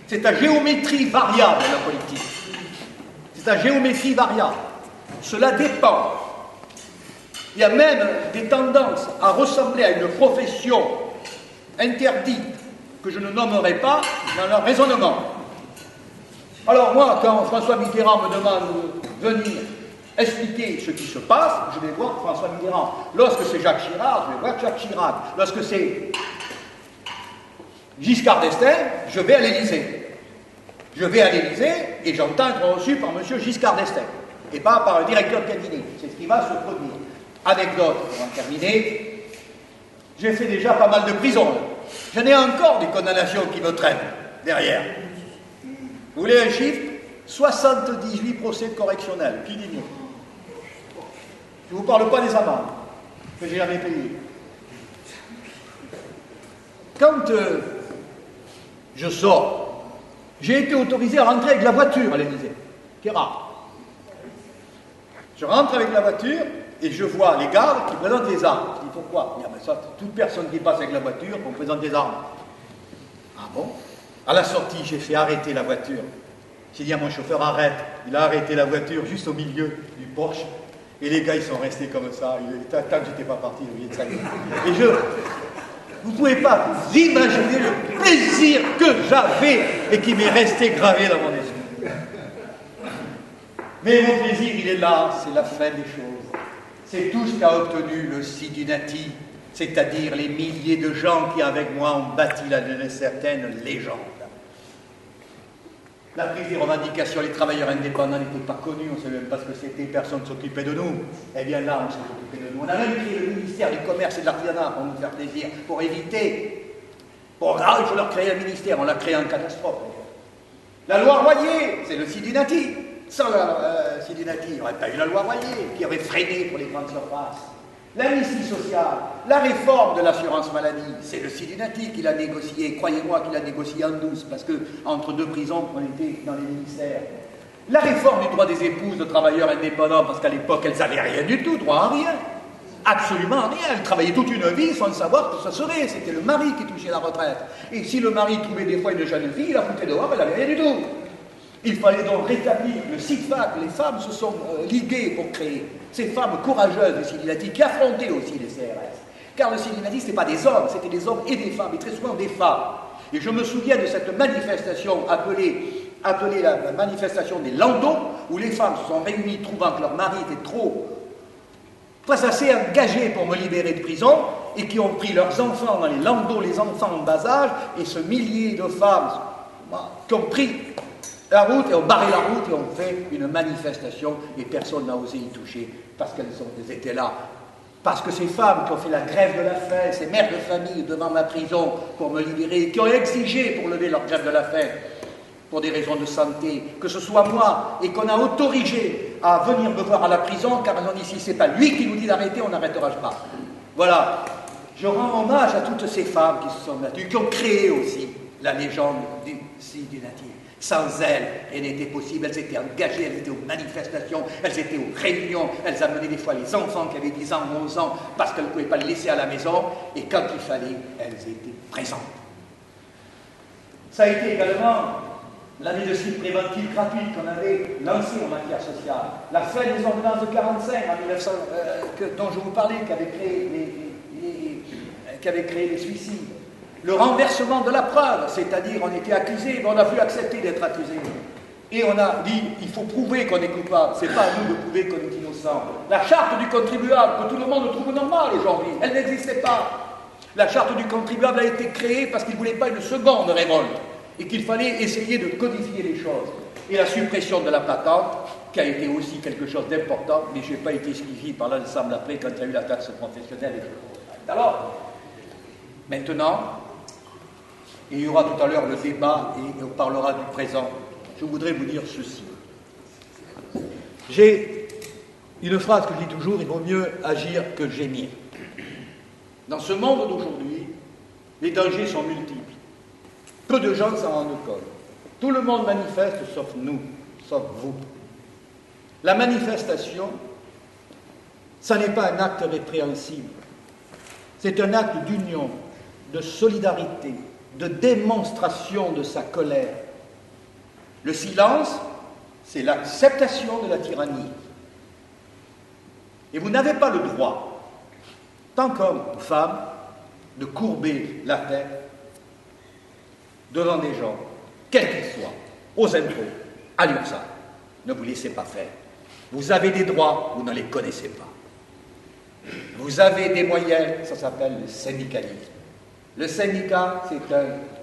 C'est à géométrie variable, la politique. C'est à géométrie variable. Cela dépend. Il y a même des tendances à ressembler à une profession interdite, que je ne nommerai pas, dans leur raisonnement. Alors moi, quand François Mitterrand me demande de venir expliquer ce qui se passe, je vais voir François Mitterrand. Lorsque c'est Jacques Chirac, je vais voir Jacques Chirac. Lorsque c'est Giscard d'Estaing, je vais à l'Élysée. Je vais à l'Élysée et j'entends être reçu par M. Giscard d'Estaing et pas par un directeur de cabinet. C'est ce qui va se produire. Anecdote, pour en terminer, j'ai fait déjà pas mal de prisons. J'en ai encore des condamnations qui me traînent derrière. Vous voulez un chiffre? 78 procès correctionnels. Qui dit mieux? Je ne vous parle pas des amendes que j'ai jamais payées. Quand je sors, j'ai été autorisé à rentrer avec la voiture à l'Élysée, qui est rare. Je rentre avec la voiture et je vois les gardes qui présentent les armes. Je dis pourquoi? Il dit, mais ça, toute personne qui passe avec la voiture, on présente des armes. Ah bon? À la sortie, j'ai fait arrêter la voiture. J'ai dit à mon chauffeur, arrête. Il a arrêté la voiture juste au milieu du Porsche. Et les gars, ils sont restés comme ça. Tant que je n'étais pas parti, ils viennent de saluer. Et vous ne pouvez pas vous imaginer le plaisir que j'avais et qui m'est resté gravé dans mon esprit. Mais mon plaisir, il est là, c'est la fin des choses. C'est tout ce qu'a obtenu le Sidunati, c'est-à-dire les milliers de gens qui, avec moi, ont bâti une certaine légende. La prise des revendications, les travailleurs indépendants n'étaient pas connus, on ne savait même pas ce que c'était, personne ne s'occupait de nous. Eh bien là, on s'est occupé de nous. On a même créé le ministère du Commerce et de l'Artisanat pour nous faire plaisir, pour éviter. Bon, là, il faut leur créer un ministère, on l'a créé en catastrophe. La loi Royer, c'est le Sidunati. Sans la Sidunati, il n'y aurait pas eu la loi Royer, qui aurait freiné pour les grandes surfaces. L'amnistie sociale, la réforme de l'assurance maladie, c'est le Sidunati qui l'a négocié. Croyez-moi qu'il l'a négocié en douce, parce que entre deux prisons, on était dans les ministères. La réforme du droit des épouses de travailleurs indépendants, parce qu'à l'époque, elles n'avaient rien du tout, droit à rien. Absolument rien. Elles travaillaient toute une vie sans savoir que ça serait. C'était le mari qui touchait la retraite. Et si le mari trouvait des fois une jeune fille, il la foutait dehors, elle n'avait rien du tout. Il fallait donc rétablir le CITFAC. Les femmes se sont liguées pour créer. Ces femmes courageuses du Sidunati qui affrontaient aussi les CRS. Car le Sidunati, ce n'était pas des hommes, c'était des hommes et des femmes, et très souvent des femmes. Et je me souviens de cette manifestation appelée la manifestation des landaux, où les femmes se sont réunies trouvant que leur mari était assez engagés pour me libérer de prison, et qui ont pris leurs enfants dans les landaux, les enfants en bas âge, et ce millier de femmes qui ont pris la route et ont barré la route et ont fait une manifestation et personne n'a osé y toucher parce qu'elles étaient là. Parce que ces femmes qui ont fait la grève de la faim, ces mères de famille devant ma prison pour me libérer, qui ont exigé pour lever leur grève de la faim pour des raisons de santé, que ce soit moi et qu'on a autorisé à venir me voir à la prison car elles ont dit si c'est pas lui qui nous dit d'arrêter, on n'arrêtera pas. Voilà. Je rends hommage à toutes ces femmes qui se sont battues, qui ont créé aussi la légende du Sidunati. Sans elles, elle n'était possible, elles étaient engagées, elles étaient aux manifestations, elles étaient aux réunions, elles amenaient des fois les enfants qui avaient 10 ans, 11 ans, parce qu'elles ne pouvaient pas les laisser à la maison, et quand il fallait, elles étaient présentes. Ça a été également la médecine préventive gratuite qu'on avait lancée en matière sociale, la fin des ordonnances de 45 en 1900, dont je vous parlais, qui avait créé les suicides. le renversement de la preuve, c'est-à-dire on était accusé, mais on a pu accepter d'être accusé. Et on a dit, il faut prouver qu'on est coupable, c'est pas à nous de prouver qu'on est innocent. La charte du contribuable, que tout le monde trouve normale aujourd'hui, elle n'existait pas. La charte du contribuable a été créée parce qu'il ne voulait pas une seconde révolte, et qu'il fallait essayer de codifier les choses. Et la suppression de la patente, qui a été aussi quelque chose d'important, mais je n'ai pas été suivi par l'ensemble après, quand il y a eu la taxe professionnelle et choses. Alors, maintenant, il y aura tout à l'heure le débat et on parlera du présent. Je voudrais vous dire ceci. J'ai une phrase que je dis toujours, il vaut mieux agir que gémir. Dans ce monde d'aujourd'hui, les dangers sont multiples. Peu de gens s'en rendent compte. Tout le monde manifeste sauf nous, sauf vous. La manifestation, ça n'est pas un acte répréhensible. C'est un acte d'union, de solidarité, de démonstration de sa colère. Le silence, c'est l'acceptation de la tyrannie. Et vous n'avez pas le droit, tant qu'homme ou femme, de courber la tête devant des gens, quels qu'ils soient, aux impôts, à l'URSSAF. Ne vous laissez pas faire. Vous avez des droits, vous ne les connaissez pas. Vous avez des moyens, ça s'appelle le syndicalisme. Le syndicat,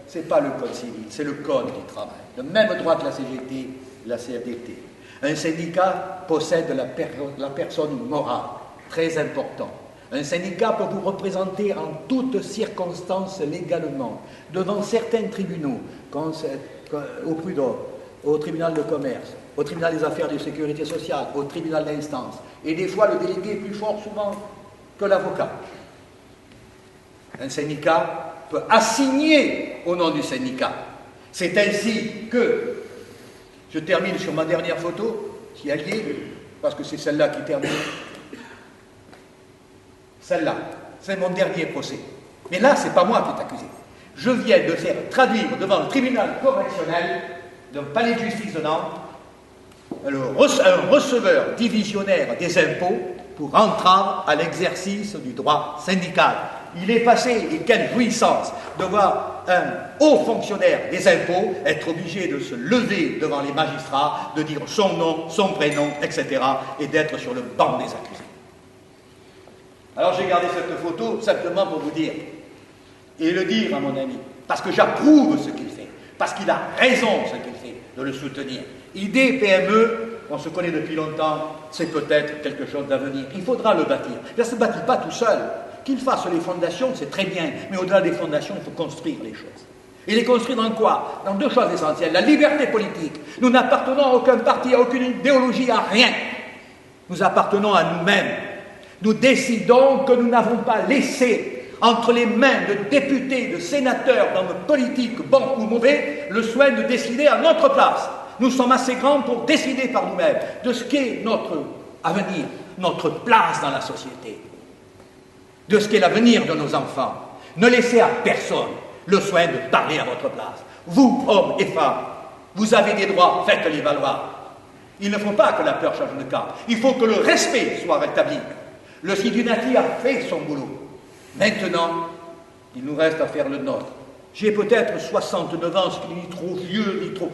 c'est pas le code civil, c'est le code du travail. Le même droit que la CGT, la CFDT. Un syndicat possède la personne morale, très important. Un syndicat peut vous représenter en toutes circonstances légalement, devant certains tribunaux, au prud'homme, au tribunal de commerce, au tribunal des affaires de sécurité sociale, au tribunal d'instance. Et des fois, le délégué est plus fort souvent que l'avocat. Un syndicat peut assigner au nom du syndicat. C'est ainsi que, je termine sur ma dernière photo, si elle y est, parce que c'est celle-là qui termine. Celle-là, c'est mon dernier procès. Mais là, ce n'est pas moi qui est accusé. Je viens de faire traduire devant le tribunal correctionnel d'un palais de justice de Nantes un receveur divisionnaire des impôts pour entrave à l'exercice du droit syndical. Il est passé, et quelle jouissance, de voir un haut fonctionnaire des impôts être obligé de se lever devant les magistrats, de dire son nom, son prénom, etc., et d'être sur le banc des accusés. Alors j'ai gardé cette photo simplement pour vous dire, et le dire à mon ami, parce que j'approuve ce qu'il fait, parce qu'il a raison ce qu'il fait, de le soutenir. Idée PME, on se connaît depuis longtemps, c'est peut-être quelque chose d'avenir. Il faudra le bâtir. Ça ne se bâtit pas tout seul. Qu'il fasse les fondations, c'est très bien, mais au-delà des fondations, il faut construire les choses. Et les construire dans quoi? Dans deux choses essentielles. La liberté politique. Nous n'appartenons à aucun parti, à aucune idéologie, à rien. Nous appartenons à nous-mêmes. Nous décidons que nous n'avons pas laissé entre les mains de députés, de sénateurs, d'hommes politiques, bons ou mauvais, le soin de décider à notre place. Nous sommes assez grands pour décider par nous-mêmes de ce qu'est notre avenir, notre place dans la société, de ce qu'est l'avenir de nos enfants. Ne laissez à personne le soin de parler à votre place. Vous, hommes et femmes, vous avez des droits, faites-les valoir. Il ne faut pas que la peur change de camp. Il faut que le respect soit rétabli. Le Sidunati a fait son boulot. Maintenant, il nous reste à faire le nôtre. J'ai peut-être 69 ans, ce qui n'est ni trop vieux, ni trop...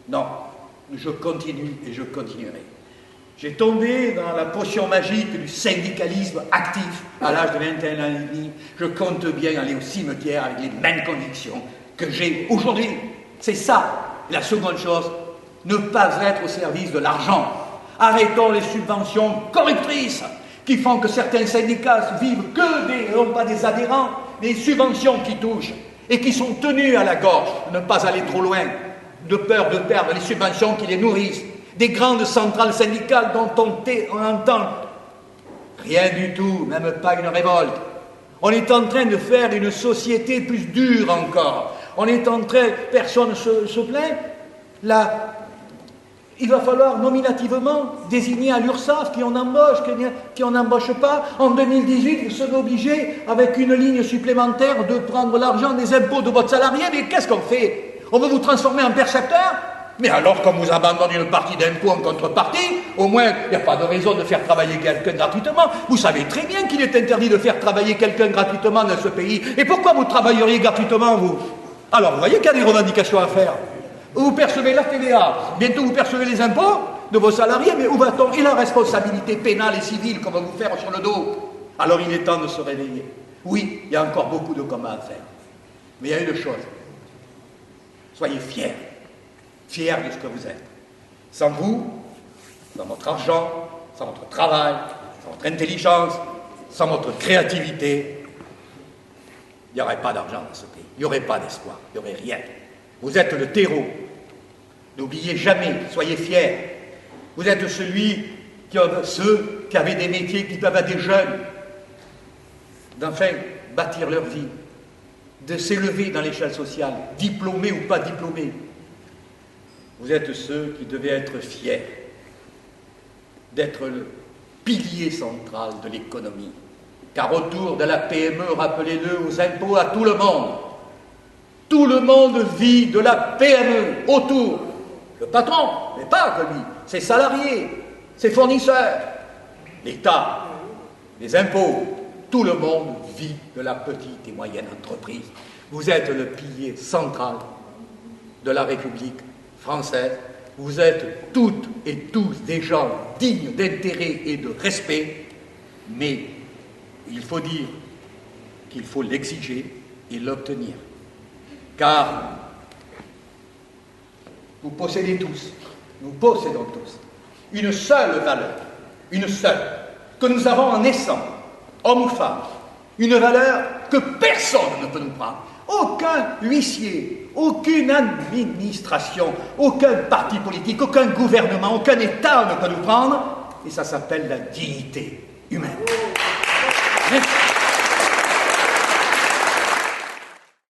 Non, je continue et je continuerai. J'ai tombé dans la potion magique du syndicalisme actif à l'âge de 21 ans et demi. Je compte bien aller au cimetière avec les mêmes convictions que j'ai aujourd'hui. C'est ça. La seconde chose, ne pas être au service de l'argent. Arrêtons les subventions corruptrices qui font que certains syndicats vivent que non pas des adhérents, mais des subventions qui touchent et qui sont tenus à la gorge de ne pas aller trop loin, de peur de perdre les subventions qui les nourrissent. Des grandes centrales syndicales dont on entend rien du tout, même pas une révolte. On est en train de faire une société plus dure encore. On est en train, personne se plaint. Là, il va falloir nominativement désigner à l'URSSAF qui on embauche, qui on n'embauche pas. En 2018, vous serez obligé, avec une ligne supplémentaire, de prendre l'argent des impôts de votre salarié. Mais qu'est-ce qu'on fait? On veut vous transformer en percepteur? Mais alors, quand vous abandonnez une partie d'impôt en contrepartie, au moins, il n'y a pas de raison de faire travailler quelqu'un gratuitement. Vous savez très bien qu'il est interdit de faire travailler quelqu'un gratuitement dans ce pays. Et pourquoi vous travailleriez gratuitement, vous? Alors, vous voyez qu'il y a des revendications à faire. Vous percevez la TVA, bientôt vous percevez les impôts de vos salariés, mais où va-t-on? Et la responsabilité pénale et civile qu'on va vous faire sur le dos? Alors, il est temps de se réveiller. Oui, il y a encore beaucoup de combats à faire. Mais il y a une chose. Soyez fiers. Fiers de ce que vous êtes. Sans vous, sans votre argent, sans votre travail, sans votre intelligence, sans votre créativité, il n'y aurait pas d'argent dans ce pays, il n'y aurait pas d'espoir, il n'y aurait rien. Vous êtes le terreau. N'oubliez jamais, soyez fiers. Vous êtes ceux qui avaient des métiers qui peuvent à des jeunes d'enfin bâtir leur vie, de s'élever dans l'échelle sociale, diplômés ou pas diplômés. Vous êtes ceux qui devaient être fiers d'être le pilier central de l'économie. Car autour de la PME, rappelez-le, aux impôts à tout le monde vit de la PME autour. Le patron, mais pas que lui, ses salariés, ses fournisseurs, l'État, les impôts, tout le monde vit de la petite et moyenne entreprise. Vous êtes le pilier central de la République française. Vous êtes toutes et tous des gens dignes d'intérêt et de respect, mais il faut dire qu'il faut l'exiger et l'obtenir. Car vous possédez tous, nous possédons tous, une seule valeur, une seule, que nous avons en naissant, homme ou femme, une valeur que personne ne peut nous prendre. Aucun huissier, aucune administration, aucun parti politique, aucun gouvernement, aucun État ne peut nous prendre, et ça s'appelle la dignité humaine. Merci.